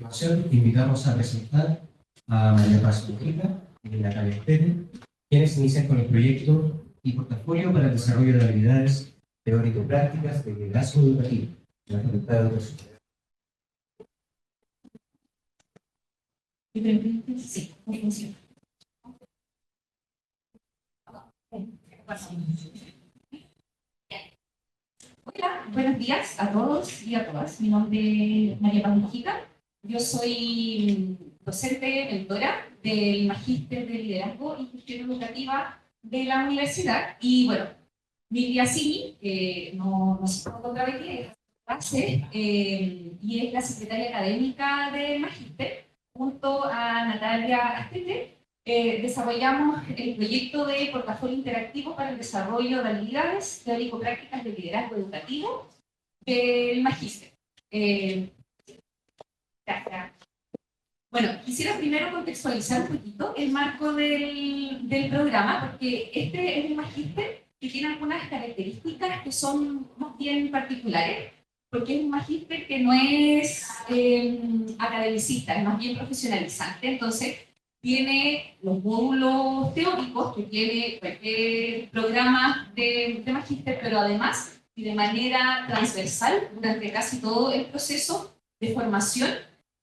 continuación, invitamos a presentar a María Paz Mujica y Natalia Pérez, quienes inician con el proyecto y portafolio para el desarrollo de habilidades teórico-prácticas de liderazgo educativo en la Facultad de Educación. Sí, funciona. Hola, buenos días a todos y a todas. Mi nombre es María Paz Mujica. Yo soy docente, mentora del Magíster de Liderazgo y Gestión Educativa de la universidad. Y bueno, Miriam Sini, que no se encuentra aquí, es base, y es la secretaria académica del Magíster, junto a Natalia Astete. Desarrollamos el proyecto de portafolio interactivo para el desarrollo de habilidades teórico-prácticas de liderazgo educativo del Magíster. Bueno, quisiera primero contextualizar un poquito el marco del programa, porque este es el Magíster que tiene algunas características que son más bien particulares, porque es un Magíster que no es academicista, es más bien profesionalizante. Entonces tiene los módulos teóricos que tiene cualquier programa de Magíster, pero además, y de manera transversal, durante casi todo el proceso de formación,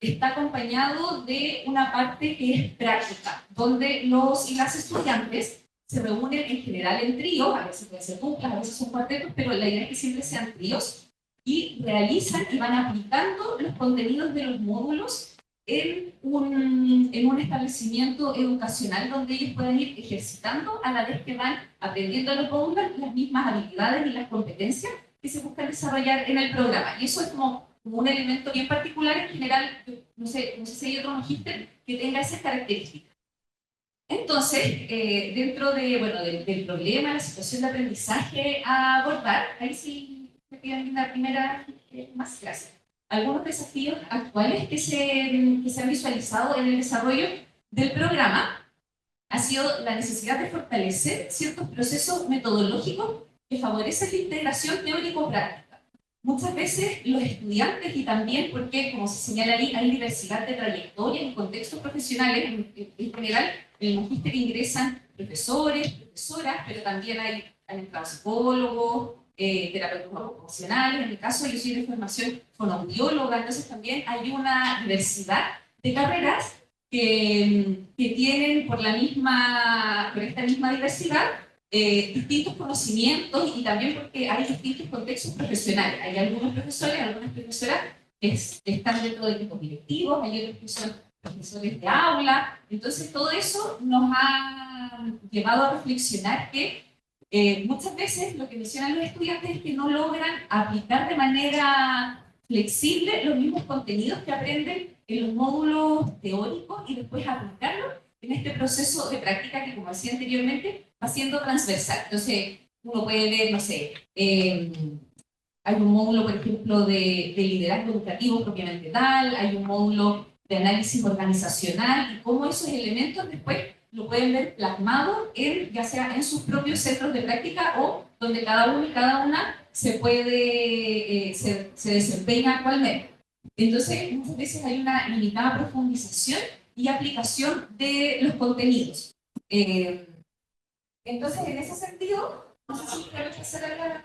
está acompañado de una parte que es práctica, donde los y las estudiantes se reúnen en general en tríos, a veces pueden ser duplas, a veces son cuartetos, pero la idea es que siempre sean tríos, y realizan y van aplicando los contenidos de los módulos en un establecimiento educacional donde ellos pueden ir ejercitando a la vez que van aprendiendo los módulos las mismas habilidades y las competencias que se buscan desarrollar en el programa. Y eso es como un elemento bien particular. En general, no sé si hay otro magíster que tenga esas características. Entonces, dentro del problema, la situación de aprendizaje a abordar, ahí sí me piden la primera más clase. Algunos desafíos actuales que se han visualizado en el desarrollo del programa ha sido la necesidad de fortalecer ciertos procesos metodológicos que favorecen la integración teórico-práctica. Muchas veces los estudiantes, y también porque, como se señala ahí, hay diversidad de trayectorias y contextos profesionales en general. En el magíster ingresan profesores, profesoras, pero también han entrado psicólogos, terapeutas ocupacionales. En mi caso, yo soy de formación fonoaudióloga, entonces también hay una diversidad de carreras que tienen por esta misma diversidad distintos conocimientos, y también porque hay distintos contextos profesionales. Hay algunos profesores, algunas profesoras que están dentro de equipos directivos, hay otros que son profesores de aula. Entonces todo eso nos ha llevado a reflexionar que muchas veces lo que mencionan los estudiantes es que no logran aplicar de manera flexible los mismos contenidos que aprenden en los módulos teóricos y después aplicarlos en este proceso de práctica que, como decía anteriormente, va siendo transversal. Entonces, uno puede ver, no sé, hay un módulo, por ejemplo, de liderazgo educativo propiamente tal, hay un módulo de análisis organizacional, y cómo esos elementos después lo pueden ver plasmado ya sea en sus propios centros de práctica o donde cada uno y cada una se desempeña actualmente. Entonces, muchas veces hay una limitada profundización y aplicación de los contenidos. Entonces, en ese sentido, no sé si quiero pasar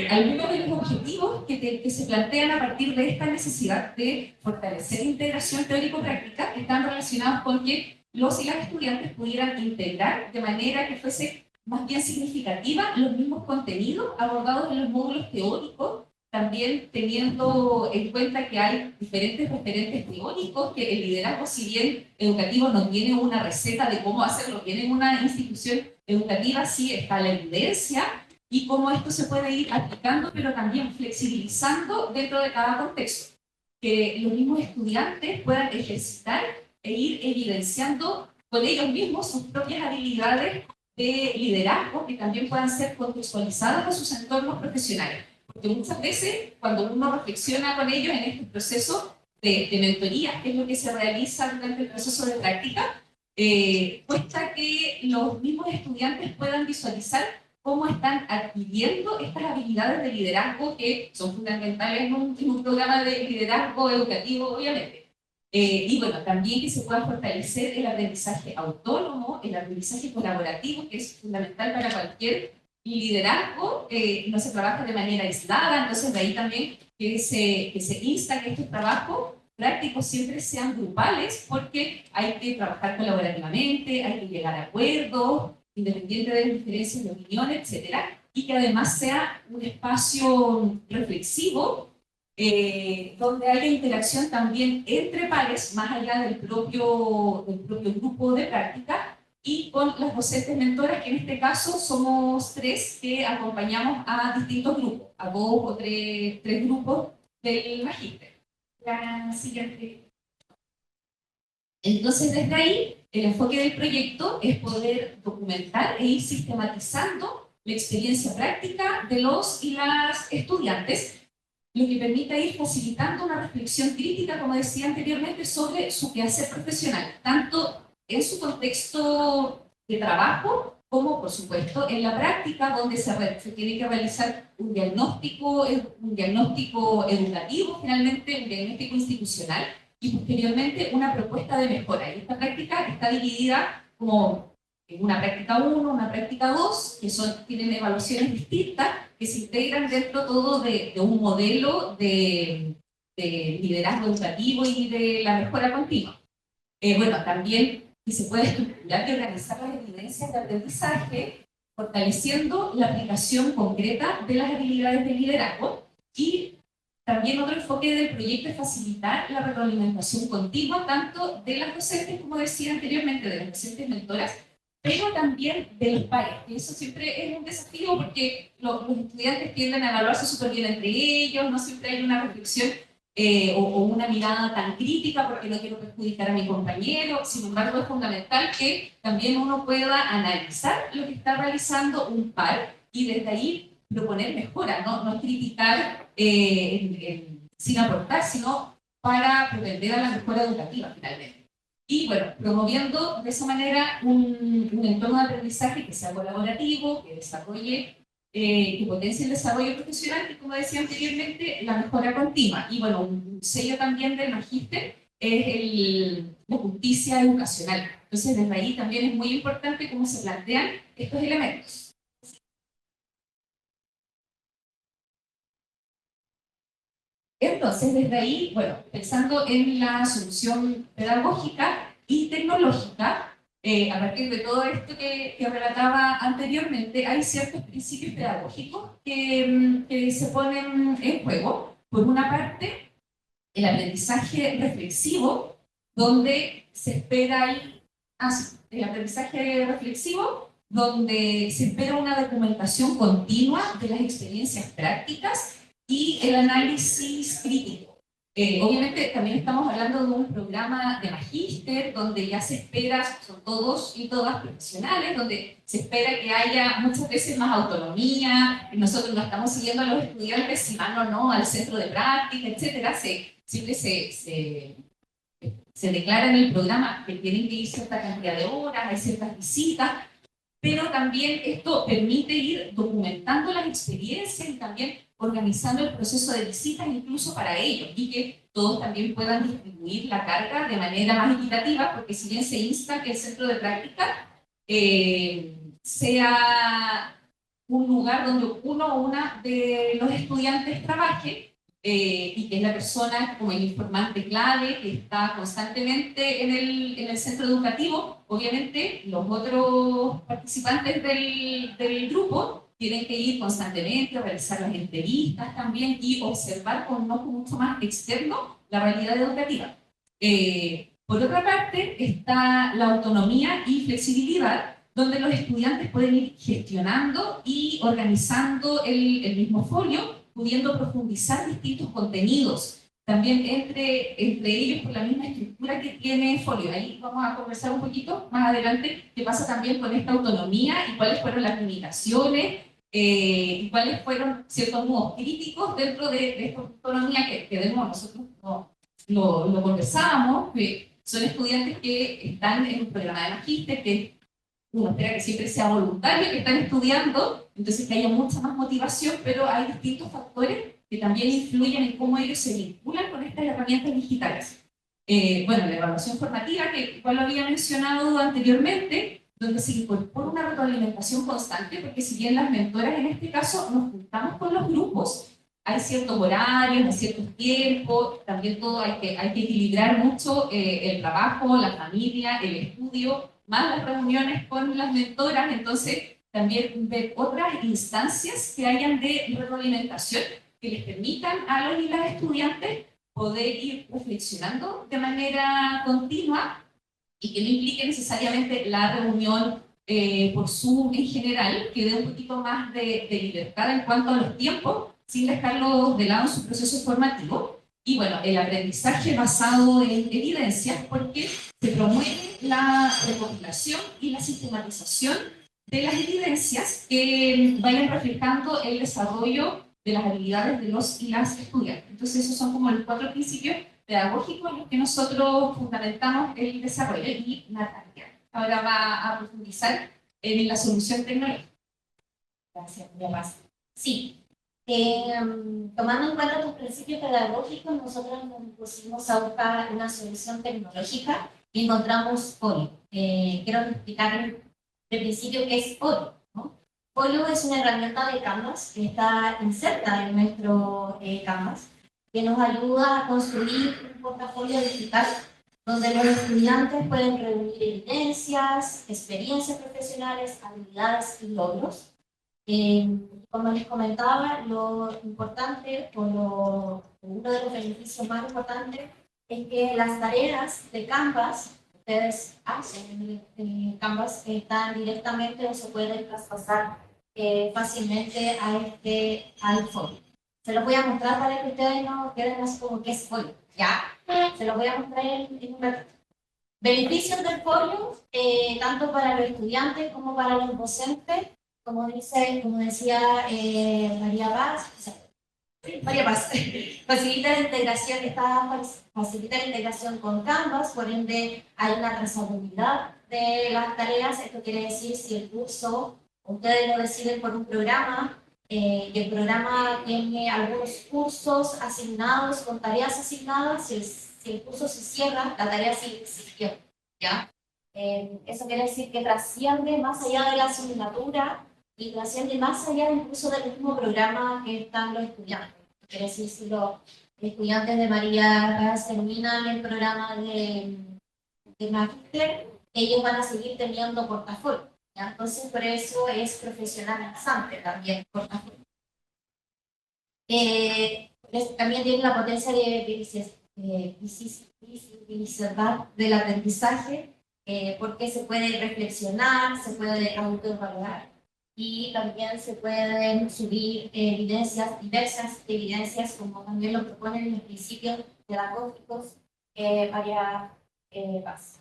algunos de los objetivos que se plantean a partir de esta necesidad de fortalecer la integración teórico-práctica están relacionados con que los y las estudiantes pudieran integrar de manera que fuese más bien significativa los mismos contenidos abordados en los módulos teóricos, también teniendo en cuenta que hay diferentes referentes teóricos, que el liderazgo, si bien educativo, no tiene una receta de cómo hacerlo, tiene una institución educativa, sí está la evidencia, y cómo esto se puede ir aplicando, pero también flexibilizando dentro de cada contexto. Que los mismos estudiantes puedan ejercitar e ir evidenciando con ellos mismos sus propias habilidades de liderazgo, que también puedan ser contextualizadas a sus entornos profesionales. Porque muchas veces, cuando uno reflexiona con ellos en este proceso de mentoría, que es lo que se realiza durante el proceso de práctica, cuesta que los mismos estudiantes puedan visualizar cómo están adquiriendo estas habilidades de liderazgo que son fundamentales en un programa de liderazgo educativo, obviamente. Y bueno, también que se pueda fortalecer el aprendizaje autónomo, el aprendizaje colaborativo, que es fundamental para cualquier liderazgo. No se trabaja de manera aislada, entonces de ahí también que se insta que estos trabajos prácticos siempre sean grupales, porque hay que trabajar colaborativamente, hay que llegar a acuerdos, independiente de las diferencias de opinión, etcétera, y que además sea un espacio reflexivo donde haya interacción también entre pares, más allá del propio grupo de práctica, y con las docentes mentoras, que en este caso somos 3 que acompañamos a distintos grupos, a 2 o 3 grupos del magíster. La siguiente. Entonces, desde ahí, el enfoque del proyecto es poder documentar e ir sistematizando la experiencia práctica de los y las estudiantes, lo que permite ir facilitando una reflexión crítica, como decía anteriormente, sobre su quehacer profesional, tanto en su contexto de trabajo, como por supuesto en la práctica, donde se tiene que realizar un diagnóstico educativo, finalmente un diagnóstico institucional, y posteriormente una propuesta de mejora. Y esta práctica está dividida como en una práctica 1, una práctica 2, que tienen evaluaciones distintas, que se integran dentro todo de un modelo de liderazgo educativo y de la mejora continua. Bueno, también se puede estructurar y organizar las evidencias de aprendizaje, fortaleciendo la aplicación concreta de las habilidades de liderazgo. Y también otro enfoque del proyecto es facilitar la retroalimentación continua, tanto de las docentes, como decía anteriormente, de las docentes mentoras, pero también de los pares. Y eso siempre es un desafío porque los estudiantes tienden a evaluarse súper bien entre ellos, no siempre hay una reflexión o una mirada tan crítica porque no quiero perjudicar a mi compañero. Sin embargo, es fundamental que también uno pueda analizar lo que está realizando un par y desde ahí proponer mejoras, no criticar sin aportar, sino para pretender a la mejora educativa finalmente. Y bueno, promoviendo de esa manera un entorno de aprendizaje que sea colaborativo, que desarrolle, que potencie el desarrollo profesional y, como decía anteriormente, la mejora continua. Y bueno, un sello también del magíster es la justicia educacional. Entonces, desde ahí también es muy importante cómo se plantean estos elementos. Entonces, desde ahí, bueno, pensando en la solución pedagógica y tecnológica, a partir de todo esto que relataba anteriormente, hay ciertos principios pedagógicos que se ponen en juego. Por una parte, el aprendizaje reflexivo, donde se espera el aprendizaje reflexivo, donde se espera una documentación continua de las experiencias prácticas y el análisis crítico. Obviamente también estamos hablando de un programa de magíster donde ya se espera, son todos y todas profesionales, donde se espera que haya muchas veces más autonomía, nosotros no estamos siguiendo a los estudiantes si van o no al centro de práctica, etcétera. Siempre se declara en el programa que tienen que ir cierta cantidad de horas, hay ciertas visitas, pero también esto permite ir documentando las experiencias y también organizando el proceso de visitas incluso para ellos, y que todos también puedan distribuir la carga de manera más equitativa, porque si bien se insta que el centro de práctica sea un lugar donde uno o una de los estudiantes trabaje, y que es la persona como el informante clave que está constantemente en el centro educativo. Obviamente los otros participantes del grupo tienen que ir constantemente a realizar las entrevistas también y observar con un ojo mucho más externo la realidad educativa. Por otra parte está la autonomía y flexibilidad, donde los estudiantes pueden ir gestionando y organizando el mismo folio, pudiendo profundizar distintos contenidos, también entre ellos por la misma estructura que tiene folio. Ahí vamos a conversar un poquito más adelante qué pasa también con esta autonomía y cuáles fueron las limitaciones y cuáles fueron ciertos modos críticos dentro de esta autonomía que debemos nosotros lo conversábamos, que son estudiantes que están en un programa de magíster, que uno espera que siempre sea voluntario que están estudiando, entonces que haya mucha más motivación, pero hay distintos factores que también influyen en cómo ellos se vinculan con estas herramientas digitales. Bueno, la evaluación formativa, que igual lo había mencionado anteriormente, donde se incorpora una retroalimentación constante, porque si bien las mentoras en este caso nos juntamos con los grupos, hay ciertos horarios, hay ciertos tiempos, también todo hay que equilibrar mucho el trabajo, la familia, el estudio, más las reuniones con las mentoras, entonces también ver otras instancias que hayan de retroalimentación que les permitan a los y las estudiantes poder ir reflexionando de manera continua y que no implique necesariamente la reunión por Zoom en general, que dé un poquito más de libertad en cuanto a los tiempos, sin dejarlos de lado en su proceso formativo. Y bueno, el aprendizaje basado en evidencias, porque se promueve la recopilación y la sistematización de las evidencias que vayan reflejando el desarrollo de las habilidades de los y las estudiantes. Entonces, esos son como los 4 principios pedagógicos en los que nosotros fundamentamos el desarrollo. Y Natalia ahora va a profundizar en la solución tecnológica. Gracias, Paz. Sí, tomando en cuenta los principios pedagógicos, nosotros nos pusimos a buscar una solución tecnológica y encontramos Folio. Quiero explicar de principio qué es Folio, ¿no? Folio es una herramienta de Canvas que está inserta en nuestro Canvas, que nos ayuda a construir un portafolio digital donde los estudiantes pueden reunir evidencias, experiencias profesionales, habilidades y logros. Como les comentaba, lo importante uno de los beneficios más importantes es que las tareas de Canvas ustedes hacen en Canvas están directamente o se pueden traspasar fácilmente al folio. Se los voy a mostrar para que ustedes no queden así como que es folio. Ya, se los voy a mostrar en un ratito. Beneficios del folio, tanto para los estudiantes como para los docentes, como decía María Paz, facilita la integración, facilita la integración con Canvas, por ende hay una trazabilidad de las tareas. Esto quiere decir si el curso, ustedes lo deciden por un programa, y el programa tiene algunos cursos asignados con tareas asignadas, si el curso se cierra, la tarea sigue existiendo, ¿ya? Eso quiere decir que trasciende más allá de la asignatura y trasciende más allá incluso del mismo programa que están los estudiantes. Quiere decir, si los estudiantes de María Paz terminan el programa de Magíster, ellos van a seguir teniendo portafolio, ¿ya? Entonces, por eso es profesionalizante también el portafolio. También tiene la potencia de visibilizar del aprendizaje, porque se puede reflexionar, se puede autoevaluar y también se pueden subir evidencias, diversas evidencias, como también lo proponen los principios pedagógicos María Paz.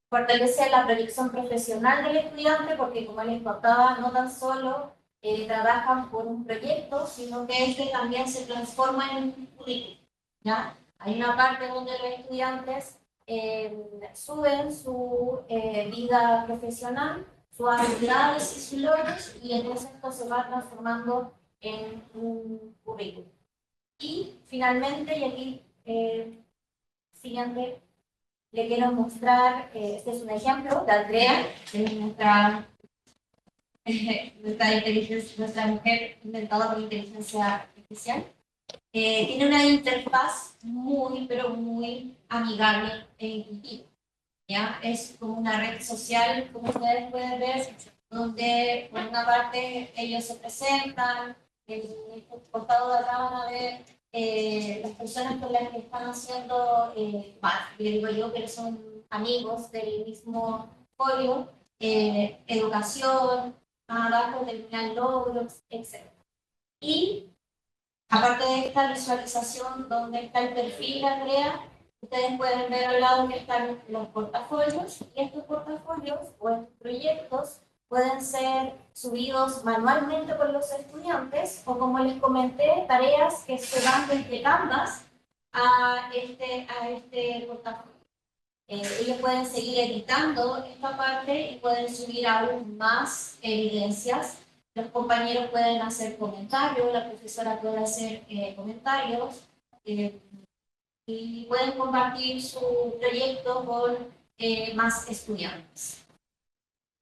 Fortalece la proyección profesional del estudiante, porque como les contaba, no tan solo trabajan por un proyecto, sino que este también se transforma en un currículum, ¿ya? Hay una parte donde los estudiantes suben su vida profesional, sus habilidades y sus logros, y entonces esto se va transformando en un currículum. Y finalmente, y aquí siguiente, le quiero mostrar, este es un ejemplo de Andrea, que es nuestra mujer inventada por inteligencia artificial. Tiene una interfaz muy, pero muy amigable e intuitiva, ¿ya? Es como una red social, como ustedes pueden ver, donde por una parte ellos se presentan, en el costado de acá van a ver las personas con las que están haciendo, le digo yo, pero son amigos del mismo folio, educación, más abajo terminan logros, etc. Y aparte de esta visualización donde está el perfil de Andrea, ustedes pueden ver al lado que están los portafolios, y estos portafolios o estos proyectos pueden ser subidos manualmente por los estudiantes, o como les comenté, tareas que se van desde Canvas a este portafolio. Ellos pueden seguir editando esta parte y pueden subir aún más evidencias. Los compañeros pueden hacer comentarios, la profesora puede hacer comentarios y pueden compartir su proyecto con más estudiantes.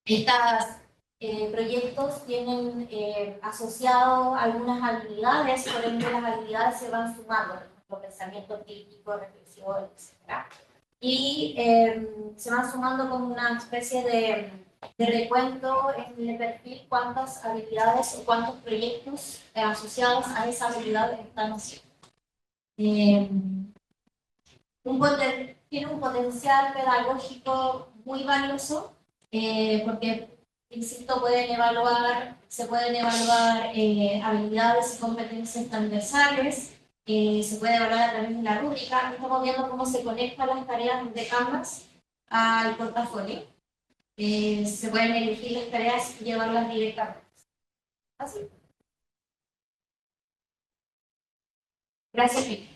Estos proyectos tienen asociado algunas habilidades, por ejemplo, las habilidades se van sumando, por ejemplo, pensamiento crítico, reflexión, etc. Y se van sumando como una especie de recuento en el perfil cuántas habilidades o cuántos proyectos asociados a esa habilidad están haciendo. Tiene un potencial pedagógico muy valioso porque, insisto, se pueden evaluar habilidades y competencias transversales, se puede evaluar a través de la rúbrica. Estamos viendo cómo se conectan las tareas de Canvas al portafolio. Se pueden elegir las tareas y llevarlas directamente. Así. Gracias, Vicky.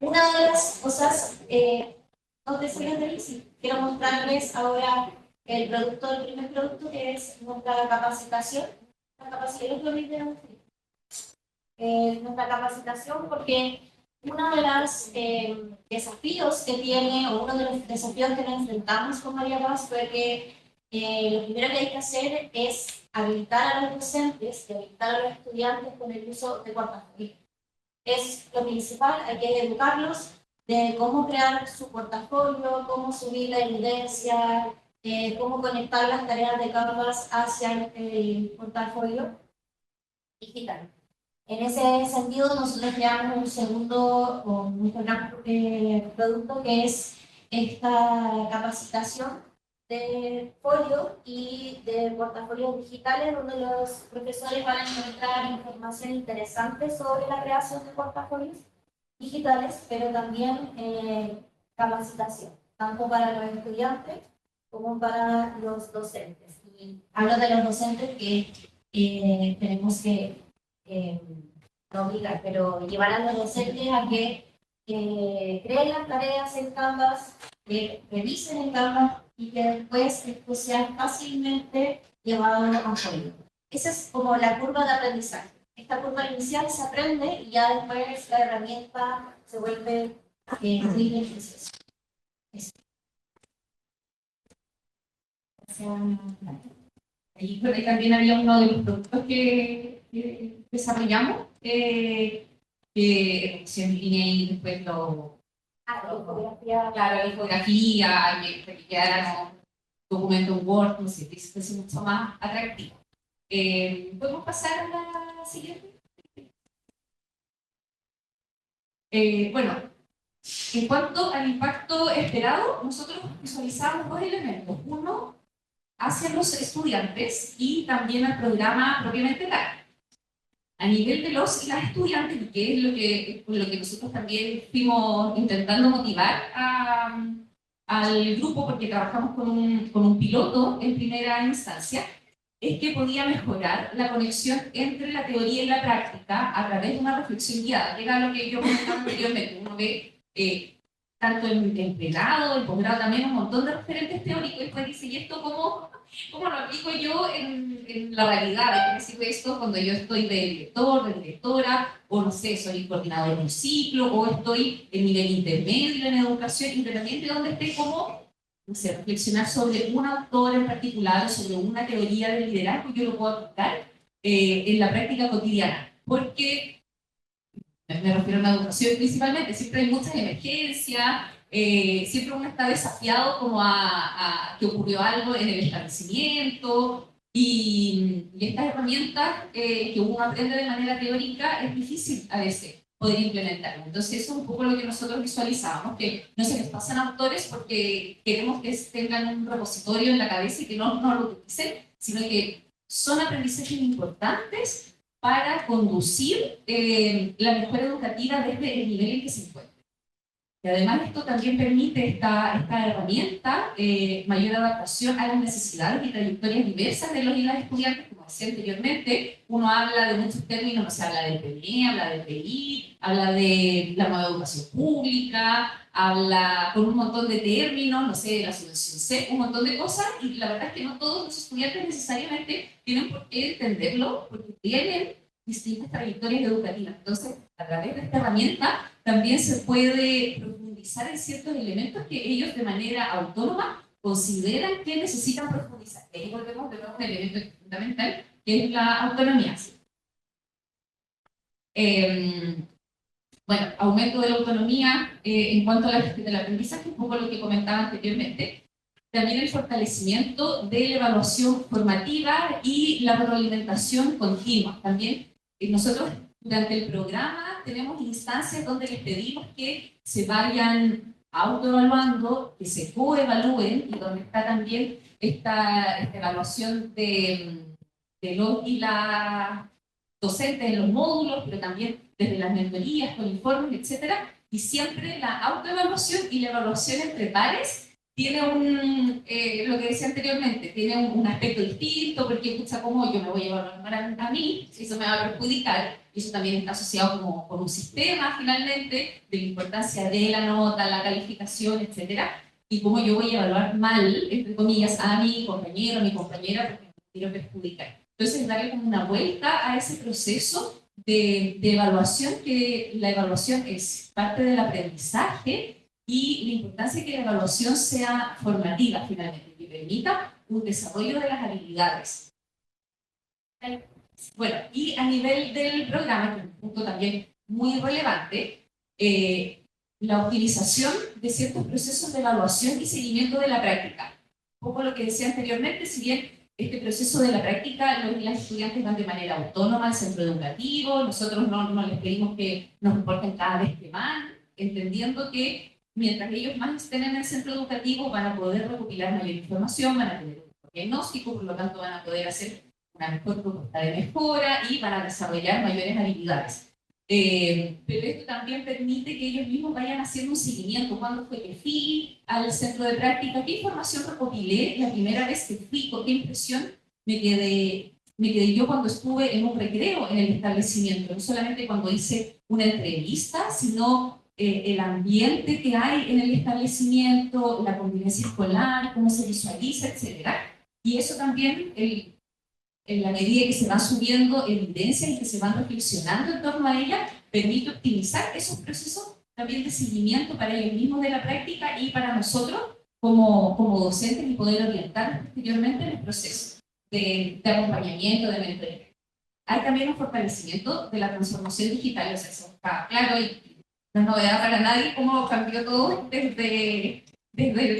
Una de las cosas, donde se quiero mostrarles ahora el primer producto, que es nuestra capacitación. La capacitación es lo mismo. Nuestra capacitación, porque uno de los desafíos que tiene, o uno de los desafíos que nos enfrentamos con María Paz fue que lo primero que hay que hacer es habilitar a los docentes y habilitar a los estudiantes con el uso de portafolio. Es lo principal, hay que educarlos de cómo crear su portafolio, cómo subir la evidencia, cómo conectar las tareas de Canvas hacia el portafolio digital. En ese sentido, nosotros creamos un segundo, nuestro gran producto, que es esta capacitación de folio y de portafolios digitales, donde los profesores van a encontrar información interesante sobre la creación de portafolios digitales, pero también capacitación, tanto para los estudiantes como para los docentes. Y hablo de los docentes que tenemos que no obligar, pero llevar a los docentes a que creen las tareas en Canvas, que revisen en Canvas y que después esto sea fácilmente llevado a código. Esa es como la curva de aprendizaje. Esta curva inicial se aprende y ya después la herramienta se vuelve muy beneficiosa. Ahí también había uno de los productos que desarrollamos, que en línea y después la infografía, que quedaran documentos en Word, no sé, que es mucho más atractivo. ¿Podemos pasar a la siguiente? Bueno, en cuanto al impacto esperado, nosotros visualizamos dos elementos. Uno, hacia los estudiantes y también al programa propiamente tal. A nivel de los y las estudiantes, que es lo que nosotros también fuimos intentando motivar al grupo, porque trabajamos con un piloto en primera instancia, es que podía mejorar la conexión entre la teoría y la práctica a través de una reflexión guiada, que era lo que yo comentaba anteriormente. Uno ve tanto en pregrado, en posgrado también, un montón de referentes teóricos, y después dice, ¿y esto cómo lo aplico yo en la realidad? ¿De qué me sirve esto cuando yo estoy de director, de directora, o no sé, soy coordinador de un ciclo, o estoy en nivel intermedio en educación, independiente de donde esté, como, no sé, reflexionar sobre un autor en particular, o sobre una teoría del liderazgo, yo lo puedo aplicar en la práctica cotidiana? Porque me refiero a la educación principalmente, siempre hay muchas emergencias, siempre uno está desafiado como a que ocurrió algo en el establecimiento, y estas herramientas que uno aprende de manera teórica es difícil a veces poder implementarlo. Entonces eso es un poco lo que nosotros visualizábamos, que no se les pasan autores porque queremos que tengan un repositorio en la cabeza y que no lo utilicen, sino que son aprendizajes importantes para conducir la mejora educativa desde el nivel en que se encuentra. Y además esto también permite esta herramienta mayor adaptación a las necesidades y trayectorias diversas de los y las estudiantes. Como decía anteriormente, uno habla de muchos términos, no se habla del PNE, habla del PI, habla de la nueva educación pública, habla con un montón de términos, no sé, la subvención C, un montón de cosas, y la verdad es que no todos los estudiantes necesariamente tienen por qué entenderlo, porque tienen distintas trayectorias educativas. Entonces, a través de esta herramienta también se puede profundizar en ciertos elementos que ellos de manera autónoma consideran que necesitan profundizar. Y ahí volvemos de nuevo a un elemento fundamental, que es la autonomía. Bueno, aumento de la autonomía en cuanto a la gestión del aprendizaje, un poco lo que comentaba anteriormente. También el fortalecimiento de la evaluación formativa y la retroalimentación continua. También nosotros durante el programa tenemos instancias donde les pedimos que se vayan autoevaluando, que se coevalúen, y donde está también esta evaluación de los y las docentes en los módulos, pero también desde las mentorías, con informes, etcétera, y siempre la autoevaluación y la evaluación entre pares tiene lo que decía anteriormente, tiene un aspecto distinto, porque escucha cómo yo me voy a evaluar a mí, eso me va a perjudicar, y eso también está asociado como con un sistema, finalmente, de la importancia de la nota, la calificación, etcétera, y cómo yo voy a evaluar mal, entre comillas, a mi compañero, a mi compañera, porque me quiero perjudicar. Entonces, darle como una vuelta a ese proceso de evaluación, que la evaluación es parte del aprendizaje, y la importancia de que la evaluación sea formativa, finalmente, que permita un desarrollo de las habilidades. Bueno, y a nivel del programa, que es un punto también muy relevante, la optimización de ciertos procesos de evaluación y seguimiento de la práctica. Un poco lo que decía anteriormente, si bien este proceso de la práctica los y las estudiantes van de manera autónoma al centro educativo, nosotros no les pedimos que nos reporten cada vez que van, entendiendo que mientras ellos más estén en el centro educativo van a poder recopilar mayor información, van a tener un diagnóstico, por lo tanto van a poder hacer una mejor propuesta de mejora y van a desarrollar mayores habilidades. Pero esto también permite que ellos mismos vayan haciendo un seguimiento. ¿Cuándo fue que fui al centro de práctica? ¿Qué información recopilé la primera vez que fui? ¿Con qué impresión me quedé yo cuando estuve en un recreo en el establecimiento? No solamente cuando hice una entrevista, sino el ambiente que hay en el establecimiento, la convivencia escolar, cómo se visualiza, etc. Y eso también, en la medida que se van subiendo evidencias y que se van reflexionando en torno a ella, permite optimizar esos procesos también de seguimiento para ellos mismos de la práctica y para nosotros como docentes, y poder orientar posteriormente en el proceso de acompañamiento, de mentoría. Hay también un fortalecimiento de la transformación digital, o sea, eso está claro y no es novedad para nadie cómo cambió todo desde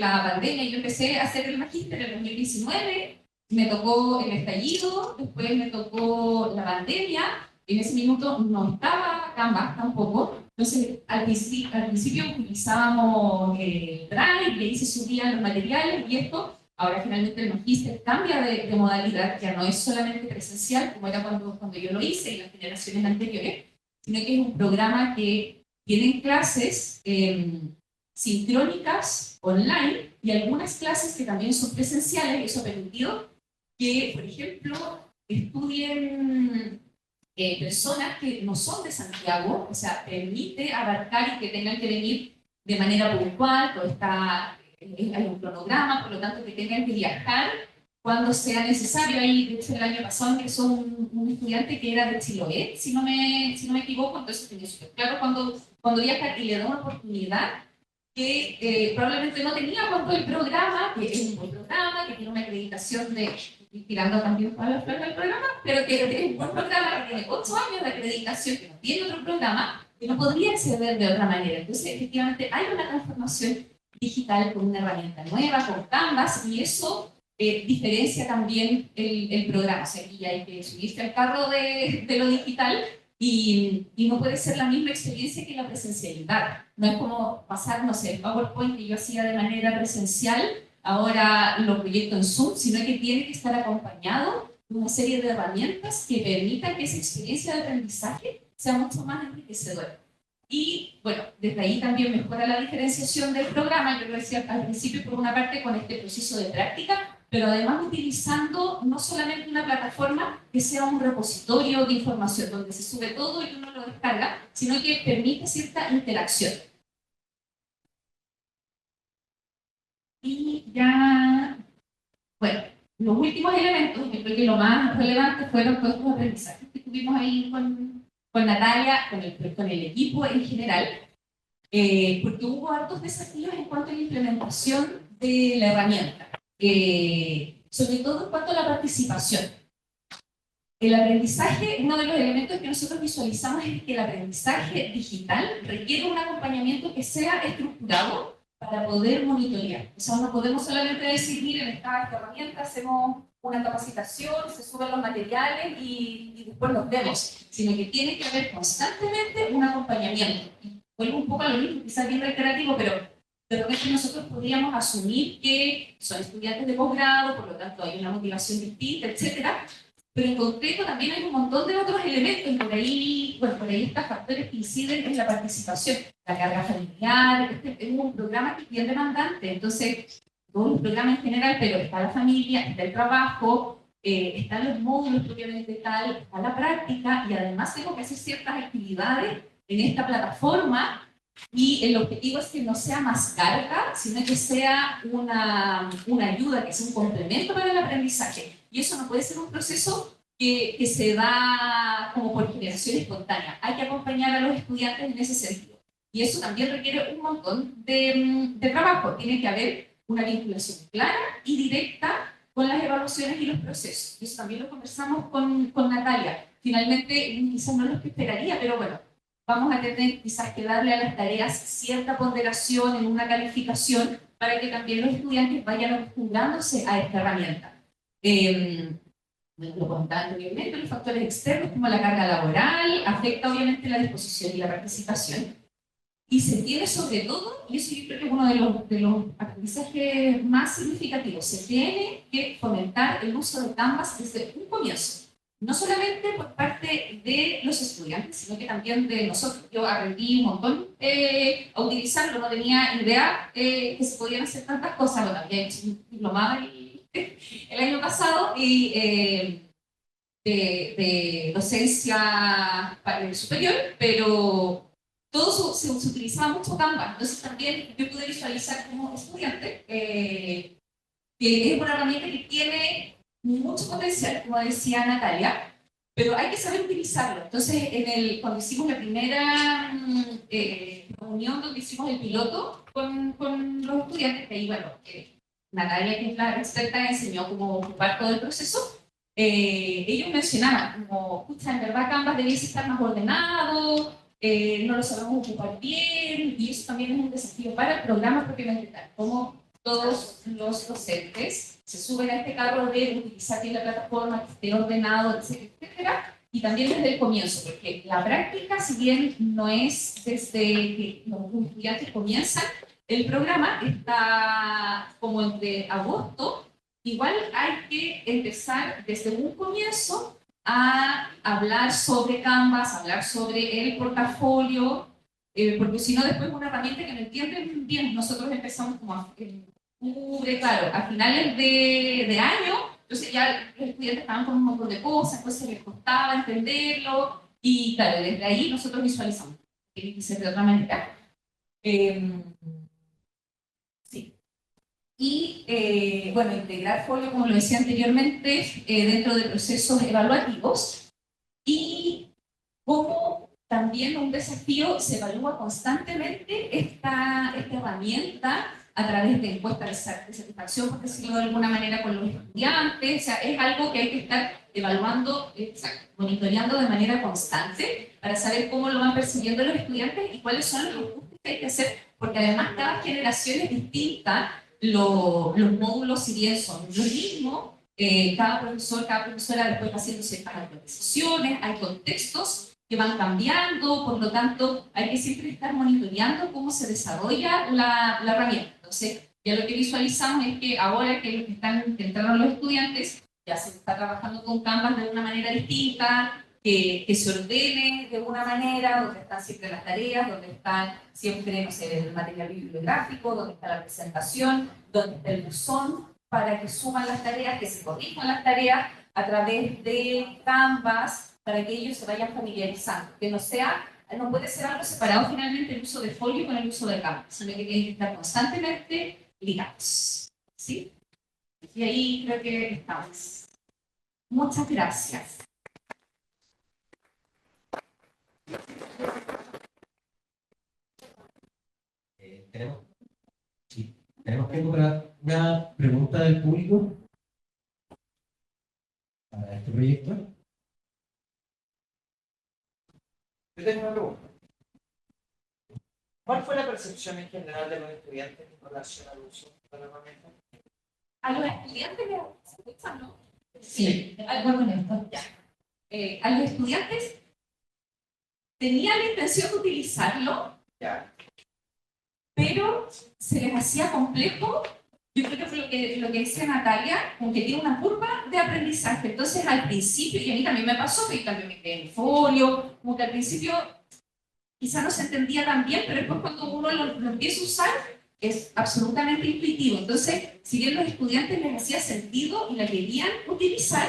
la pandemia. Yo empecé a hacer el magíster en el 2019, me tocó el estallido, después me tocó la pandemia, en ese minuto no estaba Canvas tampoco, entonces al principio utilizábamos Drive, y ahí se subían los materiales, y esto, ahora finalmente el magíster cambia de modalidad, ya no es solamente presencial, como era cuando yo lo hice y las generaciones anteriores, sino que es un programa que tiene clases sincrónicas online y algunas clases que también son presenciales, y eso ha permitido que, por ejemplo, estudien personas que no son de Santiago, o sea, permite abarcar y que tengan que venir de manera puntual, todo está, hay un cronograma, por lo tanto que tengan que viajar cuando sea necesario. Ahí, de hecho, el año pasado ingresó un estudiante que era de Chiloé, si no me equivoco, entonces tenía súper claro cuando viajar, y le da una oportunidad que probablemente no tenía cuando el programa, que es un buen programa, que tiene una acreditación de, tirando también para los del programa, pero que es un buen programa, que tiene 8 años de acreditación, que no tiene otro programa, que no podría acceder de otra manera. Entonces, efectivamente, hay una transformación digital con una herramienta nueva, con Canvas, y eso diferencia también el programa. O sea, aquí hay que subirse al carro de lo digital, y no puede ser la misma experiencia que la presencialidad. No es como pasar, no sé, el PowerPoint que yo hacía de manera presencial, ahora lo proyecto en Zoom, sino que tiene que estar acompañado de una serie de herramientas que permitan que esa experiencia de aprendizaje sea mucho más enriquecedora. Y bueno, desde ahí también mejora la diferenciación del programa. Yo lo decía al principio, por una parte con este proceso de práctica, pero además utilizando no solamente una plataforma que sea un repositorio de información donde se sube todo y uno lo descarga, sino que permite cierta interacción. Y ya, bueno, los últimos elementos, yo creo que lo más relevante fueron todos los aprendizajes que tuvimos ahí con Natalia, con el equipo en general, porque hubo hartos desafíos en cuanto a la implementación de la herramienta, sobre todo en cuanto a la participación. El aprendizaje, uno de los elementos que nosotros visualizamos es que el aprendizaje digital requiere un acompañamiento que sea estructurado para poder monitorear. O sea, no podemos solamente decir, miren, esta herramienta, hacemos una capacitación, se suben los materiales y después los vemos, sino que tiene que haber constantemente un acompañamiento. Vuelvo un poco a lo mismo, quizás bien reiterativo, pero de repente nosotros podríamos asumir que son estudiantes de posgrado, por lo tanto hay una motivación distinta, etcétera. Pero en concreto también hay un montón de otros elementos, y por ahí, bueno, por ahí están factores que inciden en la participación, la carga familiar. Este es un programa que es bien demandante, entonces, todo un programa en general, pero está la familia, está el trabajo, están los módulos propiamente tal, está la práctica, y además tengo que hacer ciertas actividades en esta plataforma, y el objetivo es que no sea más carga, sino que sea una ayuda, que sea un complemento para el aprendizaje. Y eso no puede ser un proceso que se da como por generación espontánea. Hay que acompañar a los estudiantes en ese sentido. Y eso también requiere un montón de trabajo. Tiene que haber una vinculación clara y directa con las evaluaciones y los procesos. Eso también lo conversamos con Natalia. Finalmente, quizás no lo que esperaría, pero bueno, vamos a tener quizás que darle a las tareas cierta ponderación en una calificación para que también los estudiantes vayan acostumbrándose a esta herramienta. Lo contando obviamente, los factores externos como la carga laboral, afecta obviamente la disposición y la participación. Y se tiene sobre todo, y eso yo creo que es uno de los aprendizajes más significativos, se tiene que fomentar el uso de Canvas desde un comienzo. No solamente por parte de los estudiantes, sino que también de nosotros. Yo aprendí un montón a utilizarlo, no tenía idea que se podían hacer tantas cosas. Bueno, había hecho un diplomado el año pasado y de docencia superior, pero todo se utilizaba mucho Canva. Entonces también yo pude visualizar como estudiante que es una herramienta que tiene mucho potencial, como decía Natalia, pero hay que saber utilizarlo. Entonces, cuando hicimos la primera reunión donde hicimos el piloto con los estudiantes, que ahí, bueno, Natalia, que es la experta, enseñó cómo ocupar todo el proceso. Ellos mencionaban, como, escucha, en verdad Canvas debiese estar más ordenado, no lo sabemos ocupar bien, y eso también es un desafío para el programa propiamente tal, como todos los docentes se suben a este carro de utilizar bien la plataforma, que esté ordenado, etcétera, etcétera, y también desde el comienzo, porque la práctica, si bien no es desde que los estudiantes comienzan, el programa está como entre agosto, igual hay que empezar desde un comienzo a hablar sobre Canvas, hablar sobre el portafolio, porque si no después es una herramienta que no entienden bien. Nosotros empezamos como a claro, a finales de año, entonces ya los estudiantes estaban con un montón de cosas, entonces les costaba entenderlo, y claro, desde ahí nosotros visualizamos que tiene que ser de otra manera. Sí. Y bueno, integrar folio, como lo decía anteriormente, dentro de procesos evaluativos, y como también un desafío se evalúa constantemente esta herramienta a través de encuestas de satisfacción, por decirlo de alguna manera, con los estudiantes. O sea, es algo que hay que estar evaluando, monitoreando de manera constante para saber cómo lo van percibiendo los estudiantes y cuáles son los ajustes que hay que hacer, porque además cada generación es distinta. Los módulos, si bien son los mismos, cada profesor, cada profesora después va haciendo ciertas actualizaciones, hay contextos que van cambiando, por lo tanto hay que siempre estar monitoreando cómo se desarrolla la herramienta. Entonces, ya lo que visualizamos es que ahora que entraron los estudiantes, ya se está trabajando con Canvas de una manera distinta, que se ordene de una manera, donde están siempre las tareas, donde están siempre, no sé, el material bibliográfico, donde está la presentación, donde está el buzón, para que suman las tareas, que se corrijan las tareas a través de Canvas, para que ellos se vayan familiarizando, que no puede ser algo separado finalmente el uso de folio con el uso de Canvas, sino que tienen que estar constantemente ligados. ¿Sí? Y ahí creo que estamos. Muchas gracias. Tenemos tiempo para una pregunta del público para este proyecto. Yo tengo una pregunta. ¿Cuál fue la percepción en general de los estudiantes en relación al uso de la herramienta? A los estudiantes les escuchan, ¿no? Sí, algo con esto. Ya. A los estudiantes tenían la intención de utilizarlo, Ya. pero se les hacía complejo. Yo creo que fue lo que decía Natalia, como que tiene una curva de aprendizaje. Entonces, al principio, y a mí también me pasó, que yo también me quedé en folio, como que al principio quizá no se entendía tan bien, pero después cuando uno lo empieza a usar, es absolutamente intuitivo. Entonces, si bien los estudiantes les hacía sentido y la querían utilizar,